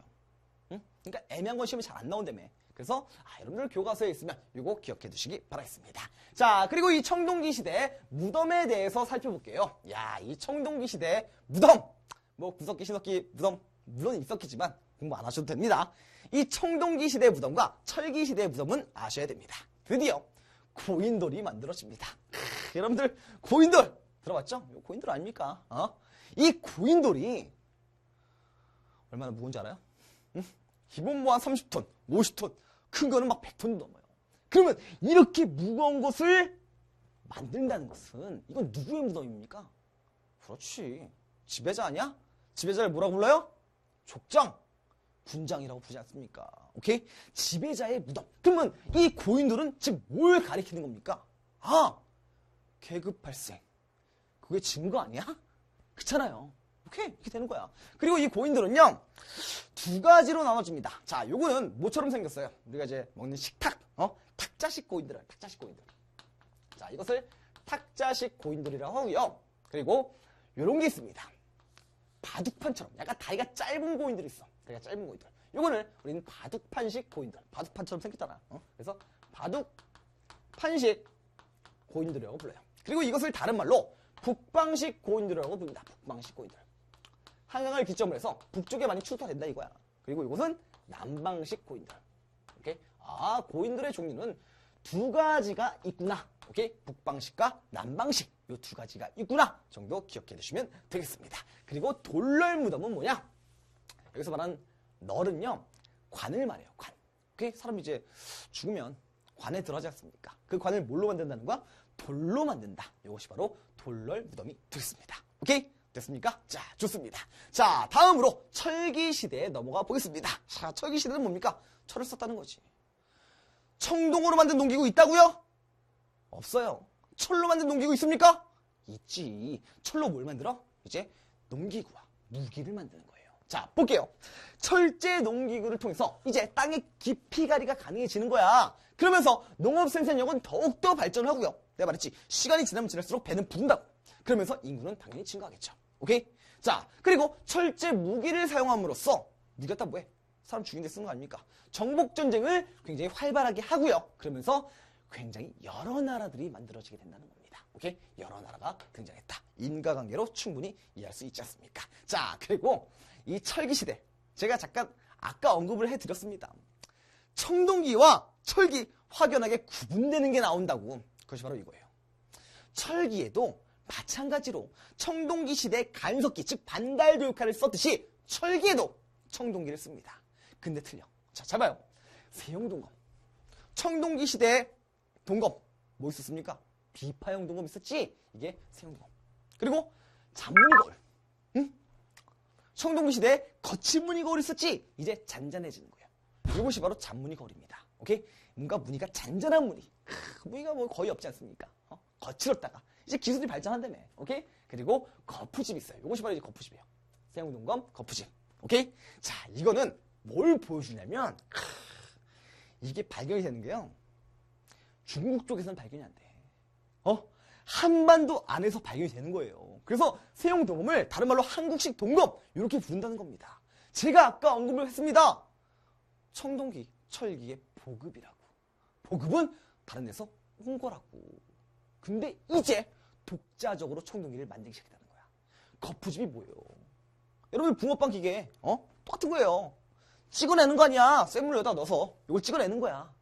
그러니까 애매한 건 시험에 잘 안 나온다며. 그래서 여러분들 교과서에 있으면 이거 기억해 두시기 바라겠습니다. 자, 그리고 이 청동기 시대 무덤에 대해서 살펴볼게요. 야, 이 청동기 시대 무덤, 뭐 구석기, 신석기 무덤 물론 있었겠지만 공부 안 하셔도 됩니다. 이 청동기 시대 무덤과 철기 시대의 무덤은 아셔야 됩니다. 드디어 고인돌이 만들어집니다. 여러분들 고인돌 들어봤죠? 고인돌 아닙니까? 이 고인돌이 얼마나 무거운지 알아요? 기본 뭐 한 30톤, 50톤, 큰 거는 막 100톤도 넘어요. 그러면 이렇게 무거운 것을 만든다는 것은 이건 누구의 무덤입니까? 그렇지. 지배자 아니야? 지배자를 뭐라고 불러요? 족장, 군장이라고 부르지 않습니까? 오케이? 지배자의 무덤. 그러면 이 고인돌은 지금 뭘 가리키는 겁니까? 계급 발생. 그게 증거 아니야? 그렇잖아요. 오케이, 이렇게 되는 거야. 그리고 이 고인돌은요 2가지로 나눠집니다. 자, 요거는 뭐처럼 생겼어요. 우리가 이제 먹는 식탁, 탁자식 고인돌이에요. 탁자식 고인돌. 자, 이것을 탁자식 고인돌이라고 하고요. 그리고 요런 게 있습니다. 바둑판처럼 약간 다리가 짧은 고인돌이 있어. 다리가 짧은 고인돌. 요거는 우리는 바둑판식 고인돌. 바둑판처럼 생겼잖아. 그래서 바둑판식 고인돌이라고 불러요. 그리고 이것을 다른 말로 북방식 고인돌이라고 부릅니다. 북방식 고인돌. 한강을 기점으로 해서 북쪽에 많이 출토된다 이거야. 그리고 이것은 남방식 고인돌. 오케이? 고인돌의 종류는 2가지가 있구나. 오케이? 북방식과 남방식 이 2가지가 있구나 정도 기억해 두시면 되겠습니다. 그리고 돌널 무덤은 뭐냐? 여기서 말하는 널은요 관을 말해요. 관. 오케이? 사람이 이제 죽으면 관에 들어가지 않습니까? 그 관을 뭘로 만든다는 거야? 돌로 만든다. 이것이 바로 돌널 무덤이 되겠습니다. 오케이? 됐습니까? 자, 좋습니다. 자, 다음으로 철기 시대에 넘어가 보겠습니다. 자, 철기 시대는 뭡니까? 철을 썼다는 거지. 청동으로 만든 농기구 있다고요? 없어요. 철로 만든 농기구 있습니까? 있지. 철로 뭘 만들어? 이제 농기구와 무기를 만드는 거예요. 자, 볼게요. 철제 농기구를 통해서 이제 땅의 깊이가리가 가능해지는 거야. 그러면서 농업 생산력은 더욱더 발전하고요. 내가 말했지. 시간이 지나면 지날수록 배는 부른다고. 그러면서 인구는 당연히 증가하겠죠. 오케이? 자, 그리고 철제 무기를 사용함으로써 무기가 다 뭐해? 사람 죽이는 데 쓰는 거 아닙니까? 정복전쟁을 굉장히 활발하게 하고요. 그러면서 굉장히 여러 나라들이 만들어지게 된다는 겁니다. 오케이? 여러 나라가 등장했다. 인과관계로 충분히 이해할 수 있지 않습니까? 자, 그리고 이 철기시대. 제가 잠깐 아까 언급을 해드렸습니다. 청동기와 철기 확연하게 구분되는 게 나온다고. 그것이 바로 이거예요. 철기에도 마찬가지로 청동기 시대의 간섭기, 즉 반달교육화를 썼듯이 철기에도 청동기를 씁니다. 근데 틀려. 자, 잘 봐요. 세용동검. 청동기 시대에 동검 뭐 있었습니까? 비파형 동검 있었지? 이게 세용동검. 그리고 잔무늬거울. 응? 청동기 시대에 거친 무늬거울 있었지? 이제 잔잔해지는 거예요. 이것이 바로 잔무늬거울입니다. 오케이? 뭔가 무늬가 잔잔한 무늬. 무늬가 뭐 거의 없지 않습니까? 거칠었다가 이제 기술이 발전한다며. 오케이? 그리고 거푸집 있어요. 이것이 바로 이제 거푸집이에요. 세용동검, 거푸집. 오케이? 자, 이거는 뭘 보여주냐면 이게 발견이 되는 게요. 중국 쪽에서는 발견이 안 돼. 한반도 안에서 발견이 되는 거예요. 그래서 세용동검을 다른 말로 한국식 동검 이렇게 부른다는 겁니다. 제가 아까 언급을 했습니다. 청동기, 철기의 보급이라고. 보급은 다른 데서 온 거라고. 근데 이제 독자적으로 청동기를 만들기 시작했다는 거야. 거푸집이 뭐예요? 여러분 붕어빵 기계 똑같은 거예요. 찍어내는 거 아니야. 쇠물을 여기다 넣어서 이걸 찍어내는 거야.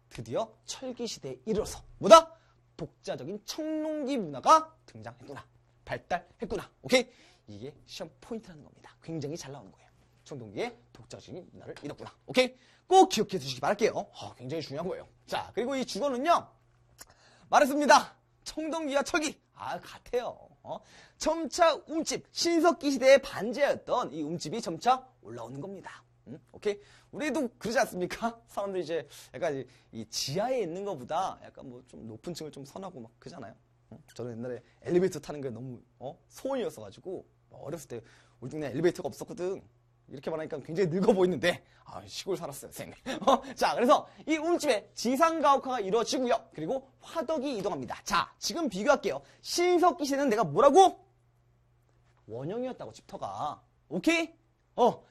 드디어 철기 시대에 이르러서 뭐다? 독자적인 청동기 문화가 등장했구나. 발달했구나. 오케이? 이게 시험 포인트라는 겁니다. 굉장히 잘 나오는 거예요. 청동기의 독자적인 문화를 이뤘구나. 오케이? 꼭 기억해 두시기 바랄게요. 굉장히 중요한 거예요. 자, 그리고 이 주거는요. 말했습니다. 청동기와 철기. 같아요. 점차 움집, 신석기 시대의 반제였던 이 움집이 점차 올라오는 겁니다. 오케이? 우리도 그러지 않습니까? 사람들이 이제 약간 이 지하에 있는 것보다 약간 뭐 좀 높은 층을 좀 선하고 막 그러잖아요. 저는 옛날에 엘리베이터 타는 게 너무 소원이었어가지고 어렸을 때 우리 동네 엘리베이터가 없었거든. 이렇게 말하니까 굉장히 늙어 보이는데 시골 살았어요, 생. 자, 그래서 이 움집에 지상가옥화가 이루어지고요. 그리고 화덕이 이동합니다. 자, 지금 비교할게요. 신석기 시대는 내가 뭐라고? 원형이었다고 집터가. 오케이?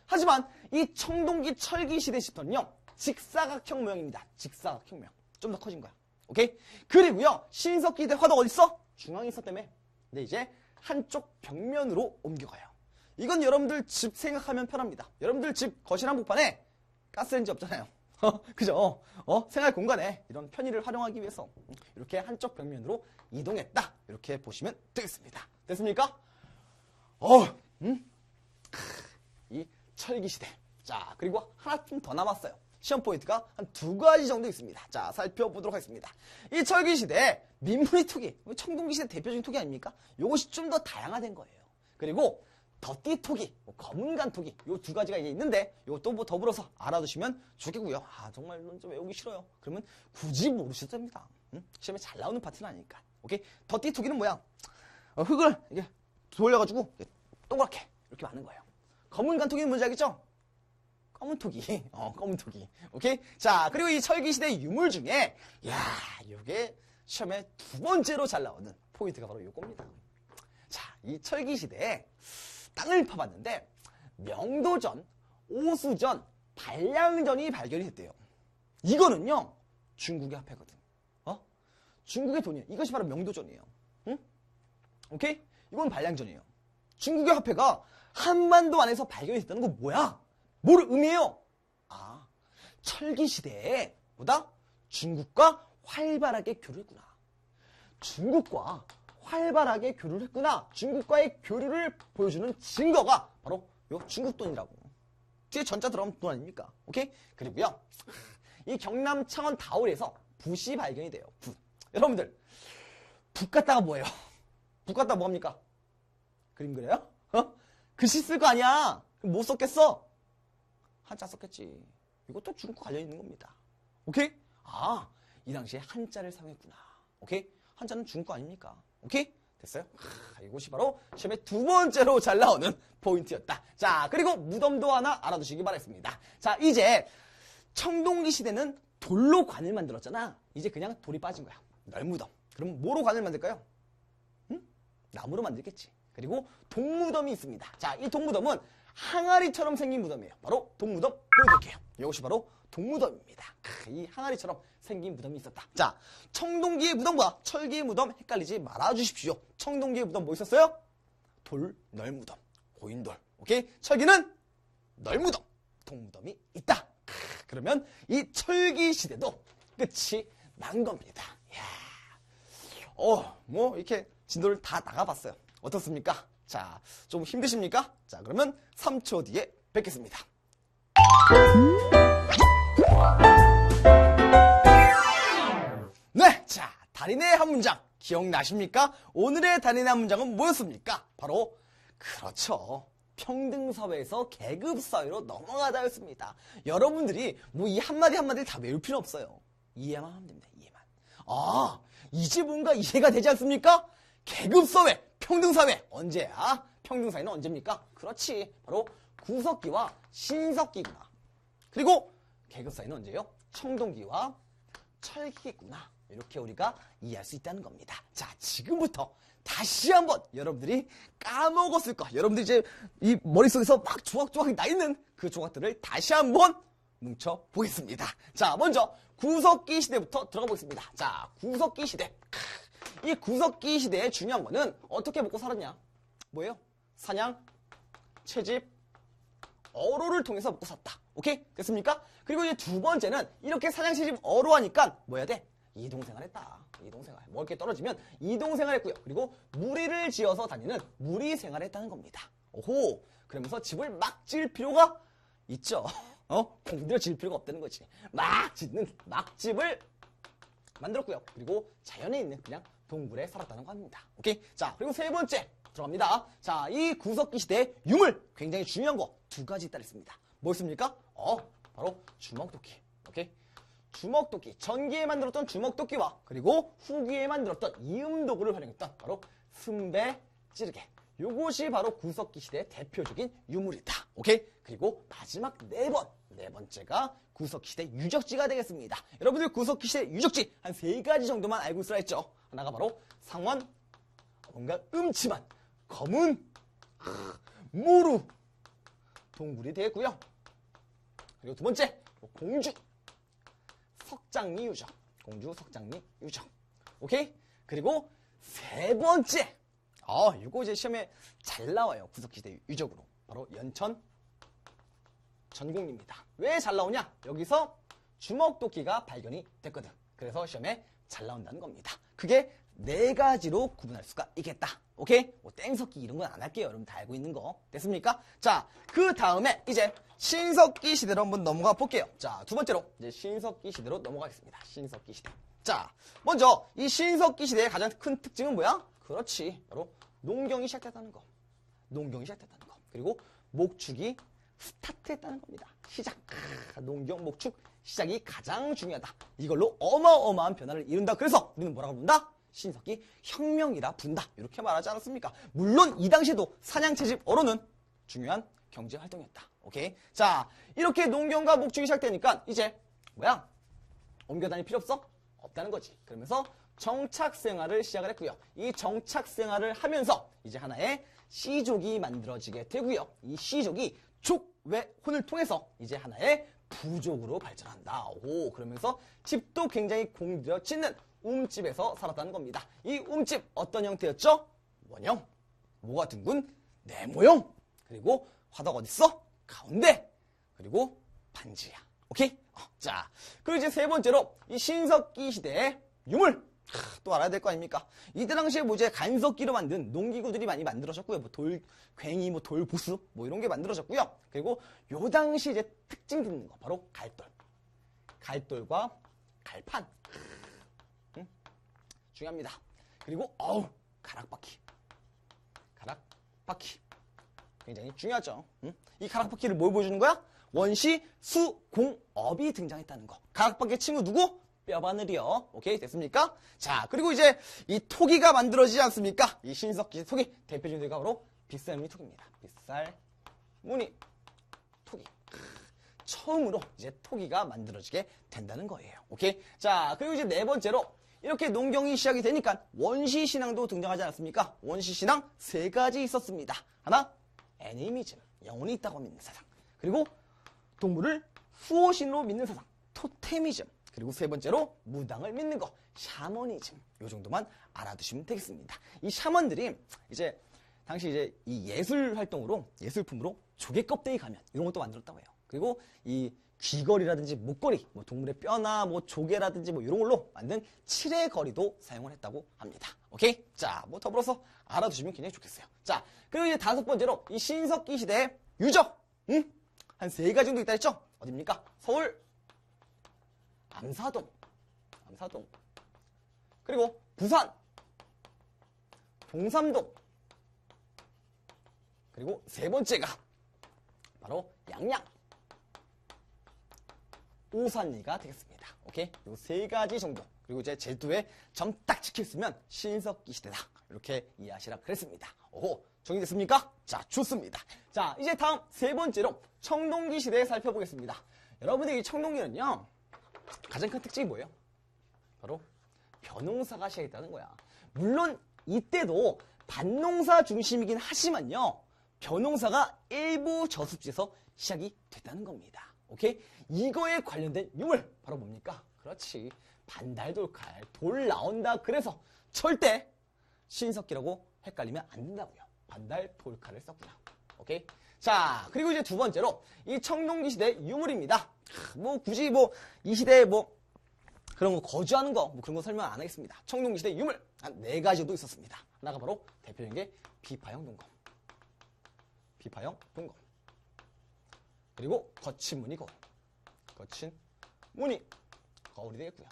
하지만 이 청동기 철기 시대 집터는요. 직사각형 모형입니다. 직사각형 모형. 좀 더 커진 거야. 오케이? 그리고요. 신석기 시대 화덕 어딨어? 중앙에 있었다며. 근데 이제 한쪽 벽면으로 옮겨가요. 이건 여러분들 집 생각하면 편합니다. 여러분들 집 거실 한복판에 가스레인지 없잖아요. 그죠? 생활 공간에 이런 편의를 활용하기 위해서 이렇게 한쪽 벽면으로 이동했다. 이렇게 보시면 되겠습니다. 됐습니까? 이 철기 시대. 자, 그리고 하나 좀 더 남았어요. 시험 포인트가 한 2가지 정도 있습니다. 자, 살펴보도록 하겠습니다. 이 철기 시대 민물이 토기, 청동기 시대 대표적인 토기 아닙니까? 이것이 좀 더 다양화된 거예요. 그리고 덧띠 토기, 검은간 토기, 요 2가지가 이제 있는데 이것도 뭐 더불어서 알아두시면 좋겠고요. 정말 이건 좀 외우기 싫어요. 그러면 굳이 모르셔도 됩니다. 시험에 잘 나오는 파트는 아니니까. 오케이? 덧띠 토기는 뭐야? 흙을 이게 돌려가지고 동그랗게 이렇게 마는 거예요. 검은간 토기는 뭔지 알겠죠? 검은 토기. 검은 토기. 오케이? 자, 그리고 이 철기시대 유물 중에, 요게 시험에 2번째로 잘 나오는 포인트가 바로 요겁니다. 자, 이 철기시대에 땅을 파봤는데, 명도전, 오수전, 반량전이 발견이 됐대요. 이거는요, 중국의 화폐거든. 중국의 돈이에요. 이것이 바로 명도전이에요. 응? 오케이? 이건 반량전이에요. 중국의 화폐가 한반도 안에서 발견이 됐다는 건 뭐야? 뭘 의미해요? 철기시대에 뭐다? 중국과 활발하게 교류를 했구나. 중국과 활발하게 교류를 했구나. 중국과의 교류를 보여주는 증거가 바로 요 중국 돈이라고. 뒤에 전자 들어가면 돈 아닙니까? 오케이? 그리고요. 이 경남 창원 다올에서 붓이 발견이 돼요. 붓. 여러분들, 붓 갖다가 뭐예요? 붓 갖다가 뭐합니까? 그림 그려요? 글씨 쓸 거 아니야. 그럼 뭐 썼겠어? 한자 썼겠지. 이것도 중국과 관련 있는 겁니다. 오케이? 이 당시에 한자를 사용했구나. 오케이? 한자는 중국 거 아닙니까? 오케이? 됐어요? 이것이 바로 시험의 두 번째로 잘 나오는 포인트였다. 자, 그리고 무덤도 하나 알아두시기 바라겠습니다. 자, 이제 청동기 시대는 돌로 관을 만들었잖아. 이제 그냥 돌이 빠진 거야. 널무덤. 그럼 뭐로 관을 만들까요? 응? 나무로 만들겠지. 그리고 동무덤이 있습니다. 자, 이 동무덤은 항아리처럼 생긴 무덤이에요. 바로 동무덤 보여드릴게요. 이것이 바로 동무덤입니다. 이 항아리처럼 생긴 무덤이 있었다. 자, 청동기의 무덤과 철기의 무덤 헷갈리지 말아주십시오. 청동기의 무덤 뭐 있었어요? 돌, 널무덤, 고인돌. 오케이? 철기는 널무덤, 동무덤이 있다. 그러면 이 철기 시대도 끝이 난 겁니다. 이야. 뭐 이렇게 진도를 다 나가봤어요. 어떻습니까? 자, 좀 힘드십니까? 자, 그러면 3초 뒤에 뵙겠습니다. 네, 자, 달인의 한 문장 기억나십니까? 오늘의 달인의 한 문장은 뭐였습니까? 바로 그렇죠. 평등사회에서 계급사회로 넘어가다였습니다. 여러분들이 뭐 이 한마디 한마디를 다 외울 필요 없어요. 이해만 하면 됩니다. 이해만. 아, 이제 뭔가 이해가 되지 않습니까? 계급사회, 평등사회 언제야? 평등사회는 언제입니까? 그렇지, 바로 구석기와 신석기구나. 그리고 계급사회는 언제예요? 청동기와 철기구나. 이렇게 우리가 이해할 수 있다는 겁니다. 자, 지금부터 다시 한번 여러분들이 까먹었을 거, 여러분들이 이제 이 머릿속에서 막 조각조각 나 있는 그 조각들을 다시 한번 뭉쳐 보겠습니다. 자, 먼저 구석기 시대부터 들어가 보겠습니다. 자, 구석기 시대. 이 구석기 시대의 중요한 거는 어떻게 먹고 살았냐? 뭐예요? 사냥, 채집, 어로를 통해서 먹고 샀다. 오케이? 됐습니까? 그리고 이제 두 번째는 이렇게 사냥, 채집, 어로 하니까 뭐 해야 돼? 이동생활 했다. 이동생활. 먹을 게 떨어지면 이동생활 했고요. 그리고 무리를 지어서 다니는 무리생활 했다는 겁니다. 오호. 그러면서 집을 막 지을 필요가 있죠. 공들여 지을 필요가 없다는 거지. 막 짓는 막집을 만들었고요. 그리고 자연에 있는 그냥 동굴에 살았다는 겁니다. 오케이? 자, 그리고 세 번째 들어갑니다. 자, 이 구석기 시대의 유물 굉장히 중요한 거 두 가지 있다 했습니다. 뭐였습니까? 바로 주먹도끼. 오케이? 주먹도끼. 전기에 만들었던 주먹도끼와 그리고 후기에 만들었던 이음도구를 활용했던 바로 승배 찌르개. 요것이 바로 구석기 시대의 대표적인 유물이다. 오케이? 그리고 마지막 네 번째가 구석기 시대 유적지가 되겠습니다. 여러분들 구석기 시대 유적지 한 세 가지 정도만 알고 있으라 했죠. 하나가 바로 상원, 뭔가 음침한 검은 모루 동굴이 되겠고요. 그리고 두 번째 공주 석장리 유적. 공주 석장리 유적. 오케이? 그리고 세 번째 이거 이제 시험에 잘 나와요. 구석기시대 유적으로. 바로 연천 전곡리입니다. 왜 잘 나오냐? 여기서 주먹도끼가 발견이 됐거든. 그래서 시험에 잘 나온다는 겁니다. 그게 네 가지로 구분할 수가 있겠다. 오케이? 뭐 땡석기 이런 건 안 할게요. 여러분 다 알고 있는 거. 됐습니까? 자, 그 다음에 이제 신석기 시대로 한번 넘어가 볼게요. 자, 두 번째로 이제 신석기 시대로 넘어가겠습니다. 신석기 시대. 자, 먼저 이 신석기 시대의 가장 큰 특징은 뭐야? 그렇지. 바로 농경이 시작됐다는 거. 농경이 시작됐다는 거. 그리고 목축이 스타트했다는 겁니다. 시작. 농경, 목축, 시작이 가장 중요하다. 이걸로 어마어마한 변화를 이룬다. 그래서 우리는 뭐라고 부른다? 신석기 혁명이라 부른다. 이렇게 말하지 않았습니까? 물론 이 당시에도 사냥, 채집, 어로는 중요한 경제 활동이었다. 오케이? 자, 이렇게 농경과 목축이 시작되니까 이제 뭐야? 옮겨 다닐 필요 없어? 없다는 거지. 그러면서 정착 생활을 시작을 했고요. 이 정착 생활을 하면서 이제 하나의 씨족이 만들어지게 되고요. 이 씨족이 족외혼을 통해서 이제 하나의 부족으로 발전한다. 오, 그러면서 집도 굉장히 공들여 짓는 움집에서 살았다는 겁니다. 이 움집 어떤 형태였죠? 원형, 모가 둥근 네모형, 그리고 화덕 어딨어? 가운데, 그리고 반지야. 오케이? 자, 그리고 이제 세 번째로 이 신석기 시대의 유물 또 알아야 될 거 아닙니까? 이때 당시에 뭐 이제 간석기로 만든 농기구들이 많이 만들어졌고요. 뭐 돌괭이, 뭐 돌보수, 뭐 이런 게 만들어졌고요. 그리고 요 당시 이제 특징 있는 거 바로 갈돌, 갈돌과 갈판. 중요합니다. 그리고 가락바퀴, 가락바퀴 굉장히 중요하죠. 이 가락바퀴를 뭘 보여주는 거야? 원시 수공업이 등장했다는 거. 가락바퀴의 친구 누구? 뼈바늘이요. 오케이, 됐습니까? 자, 그리고 이제 이 토기가 만들어지지 않습니까? 이 신석기 토기 대표적인 토기가 바로 빗살무늬 토기입니다. 빗살무늬 토기. 처음으로 이제 토기가 만들어지게 된다는 거예요. 오케이? 자, 그리고 이제 네 번째로 이렇게 농경이 시작이 되니까 원시신앙도 등장하지 않았습니까? 원시신앙 세 가지 있었습니다. 하나, 애니미즘, 영혼이 있다고 믿는 사상. 그리고 동물을 수호신으로 믿는 사상, 토테미즘. 그리고 세 번째로 무당을 믿는 거, 샤머니즘. 요 정도만 알아두시면 되겠습니다. 이 샤먼들이 이제 당시 이제 이 예술 활동으로, 예술품으로 조개 껍데기 가면 이런 것도 만들었다고 해요. 그리고 이 귀걸이라든지 목걸이, 뭐 동물의 뼈나 뭐 조개라든지 뭐 이런 걸로 만든 칠해거리도 사용을 했다고 합니다. 오케이? 자, 뭐 더불어서 알아두시면 굉장히 좋겠어요. 자, 그리고 이제 다섯 번째로 이 신석기 시대의 유적, 한 세 가지 정도 있다 했죠? 어딥니까? 서울, 암사동, 그리고 부산, 동삼동, 그리고 세 번째가 바로 양양, 오산리가 되겠습니다. 오케이? 요 세 가지 정도. 그리고 이제 제주도에 점 딱 찍혔으면 신석기 시대다. 이렇게 이해하시라 그랬습니다. 오호, 정리됐습니까? 자, 좋습니다. 자, 이제 다음 세 번째로 청동기 시대에 살펴보겠습니다. 여러분들 이 청동기는요, 가장 큰 특징이 뭐예요? 바로 벼농사가 시작했다는 거야. 물론 이때도 밭농사 중심이긴 하지만요, 벼농사가 일부 저습지에서 시작이 됐다는 겁니다. 오케이? 이거에 관련된 유물 바로 뭡니까? 그렇지, 반달돌칼, 돌 나온다. 그래서 절대 신석기라고 헷갈리면 안 된다고요. 반달돌칼을 썼구나. 오케이? 자, 그리고 이제 두 번째로 이 청동기 시대 유물입니다. 뭐 굳이 뭐 이 시대에 뭐 그런 거 거주하는 거 뭐 그런 거 설명 안 하겠습니다. 청동기 시대 유물 한 네 가지 정도 있었습니다. 하나가 바로 대표적인 게 비파형 동검, 그리고 거친 무늬 거울이 되겠고요.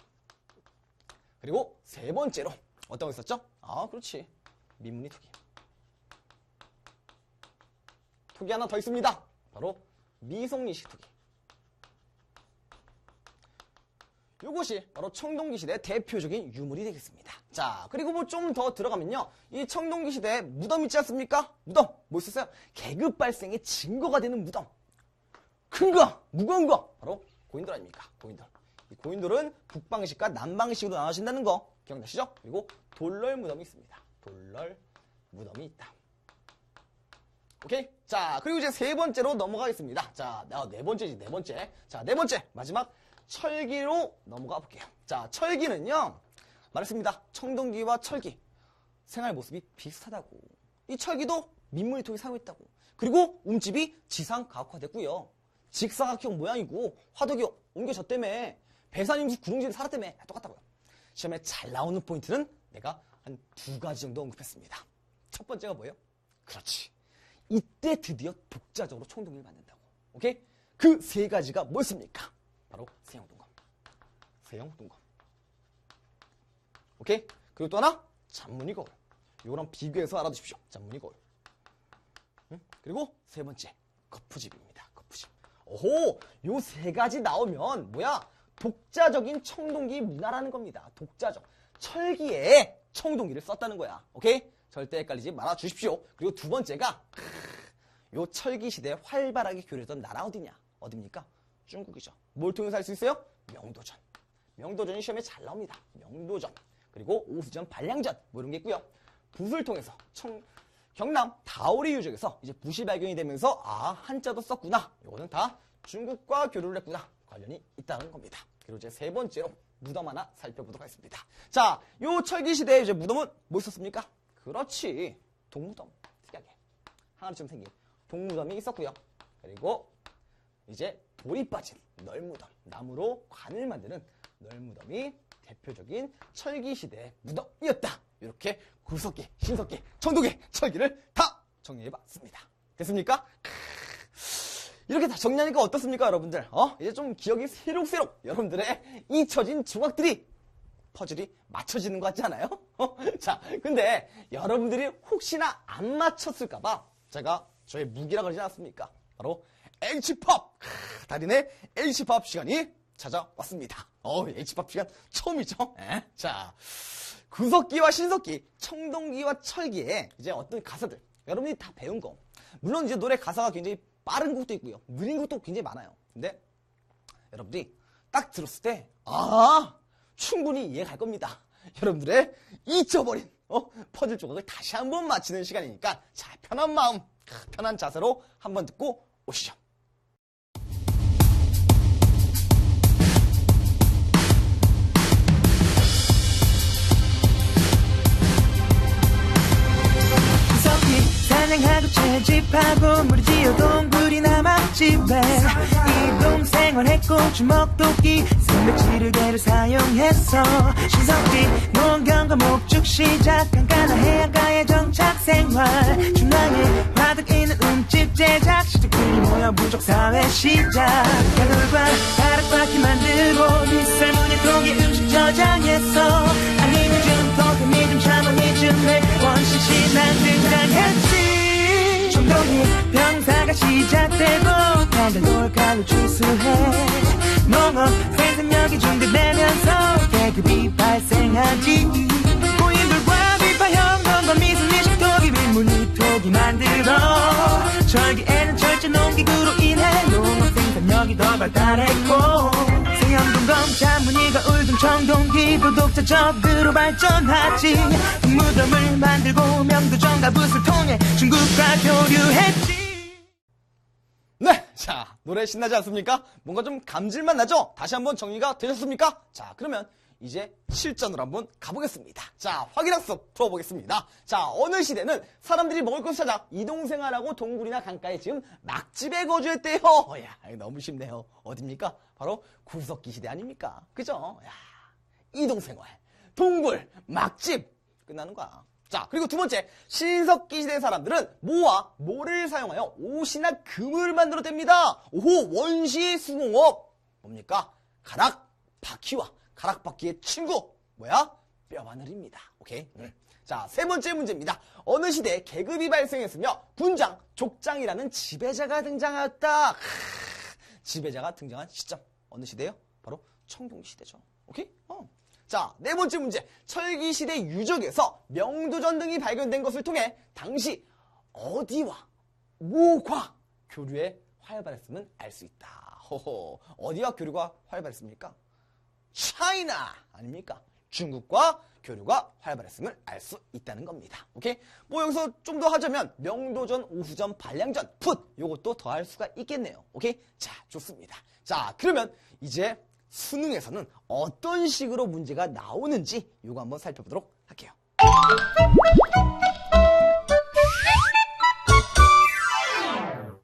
그리고 세 번째로 어떤 거 있었죠? 아, 그렇지, 민무늬 토기 하나 더 있습니다. 바로 미송리식 토기. 이것이 바로 청동기 시대의 대표적인 유물이 되겠습니다. 자, 그리고 뭐 좀 더 들어가면요, 이 청동기 시대에 무덤 있지 않습니까? 무덤 뭐 있었어요? 계급 발생의 증거가 되는 무덤. 큰 거, 무거운 거, 바로 고인돌 아닙니까? 이 고인돌은 북방식과 남방식으로 나눠진다는 거 기억나시죠? 그리고 돌럴 무덤이 있습니다. 돌럴 무덤이 있다. 오케이? 자, 그리고 이제 세 번째로 넘어가겠습니다. 자, 네 번째. 자, 네 번째, 마지막 철기로 넘어가 볼게요. 자, 철기는요, 말했습니다. 청동기와 철기, 생활 모습이 비슷하다고. 이 철기도 민물이 통해 사용했다고. 그리고 움집이 지상 가옥화됐고요. 직사각형 모양이고 화덕이 옮겨졌다며. 배산임수 구릉지를 살았다며. 똑같다고요. 시험에 잘 나오는 포인트는 내가 한 두 가지 정도 언급했습니다. 첫 번째가 뭐예요? 그렇지, 이때 드디어 독자적으로 청동기를 만든다고. 오케이? 그 세 가지가 뭐였습니까? 바로 세형동검. 오케이? 그리고 또 하나, 잔무늬 거울. 요거랑 비교해서 알아두십시오. 잔무늬 거울. 그리고 세 번째, 거푸집입니다. 거푸집. 오호, 요 세 가지 나오면 뭐야? 독자적인 청동기 문화라는 겁니다. 독자적. 철기에 청동기를 썼다는 거야. 오케이? 절대 헷갈리지 말아 주십시오. 그리고 두 번째가 요 철기 시대에 활발하게 교류했던 나라 어디입니까? 중국이죠. 뭘 통해서 할 수 있어요? 명도전. 명도전이 시험에 잘 나옵니다. 명도전. 그리고 오수전, 반량전 뭐 이런 게 있고요. 붓을 통해서 경남 다오리 유적에서 이제 붓이 발견이 되면서 아, 한자도 썼구나. 요거는 다 중국과 교류를 했구나. 관련이 있다는 겁니다. 그리고 이제 세 번째로 무덤 하나 살펴보도록 하겠습니다. 자, 요 철기 시대에 이제 무덤은 뭐 있었습니까? 그렇지, 동무덤. 특이하게 하나쯤 생긴 동무덤이 있었고요. 그리고 이제 돌이 빠진 널무덤, 나무로 관을 만드는 널무덤이 대표적인 철기 시대의 무덤이었다. 이렇게 구석기, 신석기, 청동기, 철기를 다 정리해봤습니다. 됐습니까? 이렇게 다 정리하니까 어떻습니까, 여러분들? 이제 좀 기억이 새록새록 여러분들의 잊혀진 조각들이, 퍼즐이 맞춰지는 것 같지 않아요? 자, 근데 여러분들이 혹시나 안 맞췄을까봐 제가 저의 무기라 그러지 않았습니까? 바로 H팝! 달인의 H팝 시간이 찾아왔습니다. H밥 시간 처음이죠? 자, 구석기와 신석기, 청동기와 철기에 이제 어떤 가사들, 여러분이 다 배운 거. 물론 이제 노래 가사가 굉장히 빠른 곡도 있고요. 느린 곡도 굉장히 많아요. 근데 여러분들이 딱 들었을 때, 충분히 이해갈 겁니다. 여러분들의 잊어버린 퍼즐 조각을 다시 한번 맞히는 시간이니까, 자, 편한 마음, 편한 자세로 한번 듣고 오시죠. 사냥하고 채집하고 무리 지어 동굴이나 맛집에 이동 생활했고 주먹도끼 생맥지르개를 사용했어. 신석기 농경과 목축 시작 깐깐한 해안가의 정착 생활 중앙에 화덕 있는 음집 제작 시작들이 모여 부족 사회 시작 가돌과 가락바퀴 만들고 빗살무늬 통에 음식 저장했어. 알림이즘 도깨미즘 샤머니즘의 원신 신앙 등장했지. 청동기 병사가 시작되고 달달 돌칼로 추수해 농업 생산력이 중단되면서 계급이 발생하지. 고인돌과 비파형동과 미술미식 토기 빗무늬 토기 만들어 철기에는 철제 농기구로 인해 농업 생산력이 더 발달했고 세형동검 잔무늬가 울던 청동기 도독자적으로 발전하지. 무덤을 만들고 명도전과 붓을 통해 중국과 교류했지. 네, 자, 노래 신나지 않습니까? 뭔가 좀 감질만 나죠? 다시 한번 정리가 되셨습니까? 자, 그러면 이제 실전으로 한번 가보겠습니다. 자, 확인학습 풀어보겠습니다. 자, 어느 시대는 사람들이 먹을 것을 찾아 이동생활하고 동굴이나 강가에 지금 막집에 거주했대요. 야, 너무 쉽네요. 어딥니까? 바로 구석기 시대 아닙니까? 그죠? 야, 이동생활, 동굴, 막집 끝나는 거야. 자, 그리고 두 번째, 신석기 시대 사람들은 모와 모를 사용하여 옷이나 금을 만들어댑니다. 오호, 원시 수공업. 뭡니까? 가락, 바퀴와 가락 바퀴의 친구. 뭐야? 뼈바늘입니다. 오케이? 자, 세 번째 문제입니다. 어느 시대에 계급이 발생했으며 군장, 족장이라는 지배자가 등장하였다. 지배자가 등장한 시점. 어느 시대요? 바로 청동시대죠. 오케이? 자, 네 번째 문제. 철기시대 유적에서 명도전 등이 발견된 것을 통해 당시 어디와 뭐가 교류에 활발했음은 알 수 있다. 호호. 어디와 교류가 활발했습니까? 차이나 아닙니까? 중국과 교류가 활발했음을 알 수 있다는 겁니다. 오케이? 뭐 여기서 좀 더 하자면 명도전, 오후전, 반량전, 풋 요것도 더 할 수가 있겠네요. 오케이? 자, 좋습니다. 자, 그러면 이제 수능에서는 어떤 식으로 문제가 나오는지 요거 한번 살펴보도록 할게요.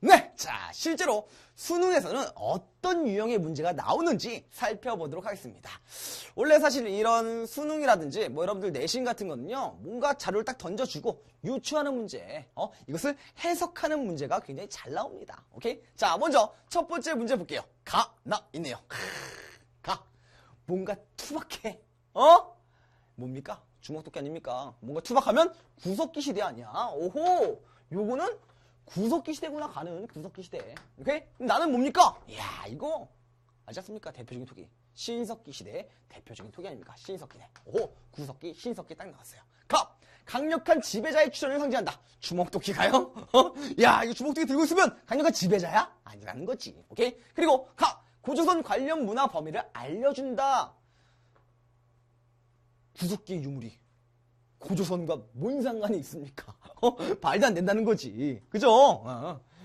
네, 자, 실제로 수능에서는 어떤 유형의 문제가 나오는지 살펴보도록 하겠습니다. 원래 사실 이런 수능이라든지 뭐 여러분들 내신 같은 거는요, 뭔가 자료를 딱 던져주고 유추하는 문제, 이것을 해석하는 문제가 굉장히 잘 나옵니다. 오케이? 자, 먼저 첫 번째 문제 볼게요. 있네요. 뭔가 투박해. 뭡니까? 주먹도끼 아닙니까? 뭔가 투박하면 구석기 시대 아니야. 오호! 요거는 구석기 시대구나. 가는 구석기 시대. 오케이? 그럼 나는 뭡니까? 이야, 이거 알지 않습니까? 대표적인 토기. 신석기 시대의 대표적인 토기 아닙니까? 신석기네. 오호! 구석기, 신석기 딱 나왔어요. 강력한 지배자의 출현을 상징한다. 주먹도끼가요? 야, 이거 주먹도끼 들고 있으면 강력한 지배자야? 아니라는 거지. 오케이? 그리고 고조선 관련 문화 범위를 알려준다. 구석기 유물이 고조선과 뭔 상관이 있습니까? 말도 안 된다는 거지. 그죠?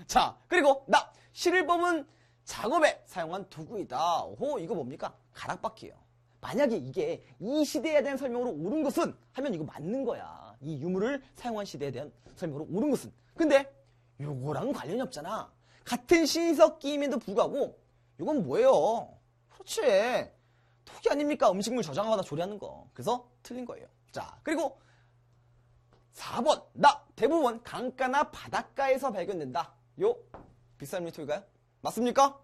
자, 그리고 실을 뽑은 작업에 사용한 도구이다. 오호, 이거 뭡니까? 가락바퀴예요. 만약에 이게 이 시대에 대한 설명으로 옳은 것은 하면 이거 맞는 거야. 이 유물을 사용한 시대에 대한 설명으로 옳은 것은. 근데 요거랑 관련이 없잖아. 같은 신석기임에도 불구하고 이건 뭐예요? 그렇지. 토기 아닙니까? 음식물 저장하거나 조리하는 거. 그래서 틀린 거예요. 자, 그리고 4번. 대부분 강가나 바닷가에서 발견된다. 요 빗살무늬 토기가요? 맞습니까?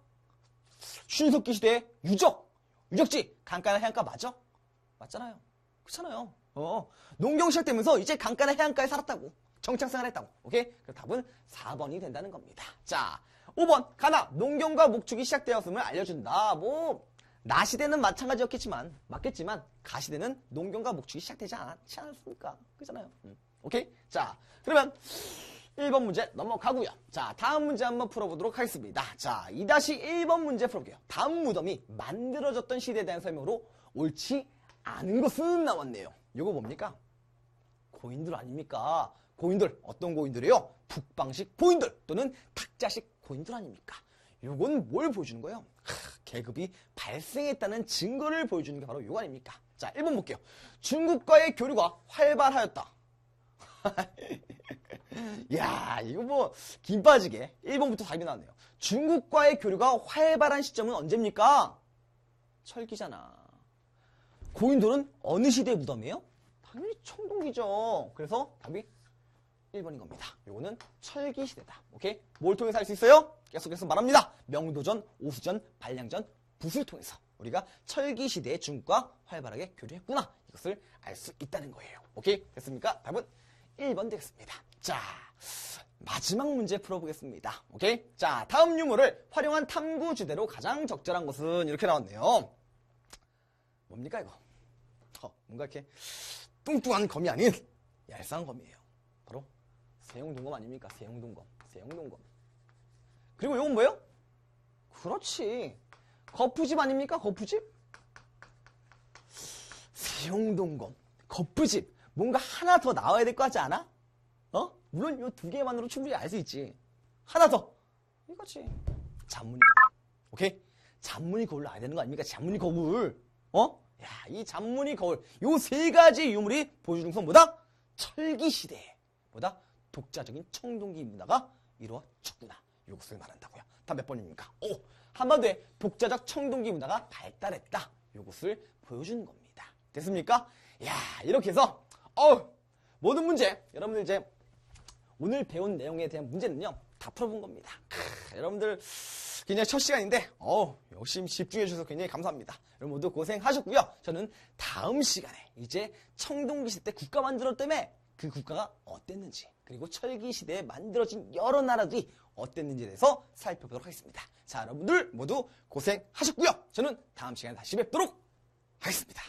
신석기 시대의 유적지. 강가나 해안가 맞아? 맞잖아요. 그렇잖아요. 농경 시작되면서 이제 강가나 해안가에 살았다고. 정착생활 했다고. 오케이? 그래서 답은 4번이 된다는 겁니다. 자, 5번. 농경과 목축이 시작되었음을 알려준다. 뭐 나시대는 맞겠지만 가시대는 농경과 목축이 시작되지 않지 않았습니까? 그렇잖아요. 오케이? 자, 그러면 1번 문제 넘어가고요. 자, 다음 문제 한번 풀어보도록 하겠습니다. 자, 2-1번 문제 풀어볼게요. 다음 무덤이 만들어졌던 시대에 대한 설명으로 옳지 않은 것은 나왔네요. 이거 뭡니까? 고인들 아닙니까? 고인들, 어떤 고인들이에요? 북방식 고인들 또는 탁자식 고인들 아닙니까? 요건 뭘 보여주는 거예요? 계급이 발생했다는 증거를 보여주는 게 바로 요거 아닙니까? 자, 1번 볼게요. 중국과의 교류가 활발하였다. 야, 이거 뭐 김 빠지게 1번부터 답이 나왔네요. 중국과의 교류가 활발한 시점은 언제입니까? 철기잖아. 고인돌은 어느 시대의 무덤이에요? 당연히 청동기죠. 그래서 답이 1번인 겁니다. 요거는 철기 시대다. 오케이? 뭘 통해서 알 수 있어요? 계속해서 말합니다. 명도전, 오수전, 반량전, 붓을 통해서 우리가 철기 시대의 중국과 활발하게 교류했구나. 이것을 알 수 있다는 거예요. 오케이? 됐습니까? 답은 1번 되겠습니다. 자, 마지막 문제 풀어보겠습니다. 오케이? 자, 다음 유물을 활용한 탐구지대로 가장 적절한 것은 이렇게 나왔네요. 뭡니까 이거? 뭔가 이렇게 뚱뚱한 검이 아닌 얄쌍한 검이에요. 바로 세용동검 아닙니까? 세용동검. 그리고 이건 뭐예요? 그렇지. 거푸집 아닙니까? 거푸집? 세용동검, 거푸집. 뭔가 하나 더 나와야 될 것 같지 않아? 물론 이 두 개만으로 충분히 알 수 있지. 하나 더. 이거지. 잔문이 거울. 오케이? 잔문이 거울 나와야 되는 거 아닙니까? 잔문이 거울. 야, 이 잔문이 거울. 요 세 가지 유물이 보여주는 것은 뭐다? 철기 시대에 뭐다? 독자적인 청동기 문화가 이루어졌구나. 이것을 말한다고요. 다 몇 번입니까? 한마디로 독자적 청동기 문화가 발달했다. 이것을 보여주는 겁니다. 됐습니까? 야, 이렇게 해서 모든 문제 여러분들 이제 오늘 배운 내용에 대한 문제는요 다 풀어본 겁니다. 여러분들 굉장히 첫 시간인데 열심히 집중해 주셔서 굉장히 감사합니다. 여러분 모두 고생하셨고요. 저는 다음 시간에 이제 청동기 시대 때 국가 만들었다며 그 국가가 어땠는지 그리고 철기 시대에 만들어진 여러 나라들이 어땠는지에 대해서 살펴보도록 하겠습니다. 자, 여러분들 모두 고생하셨고요. 저는 다음 시간에 다시 뵙도록 하겠습니다.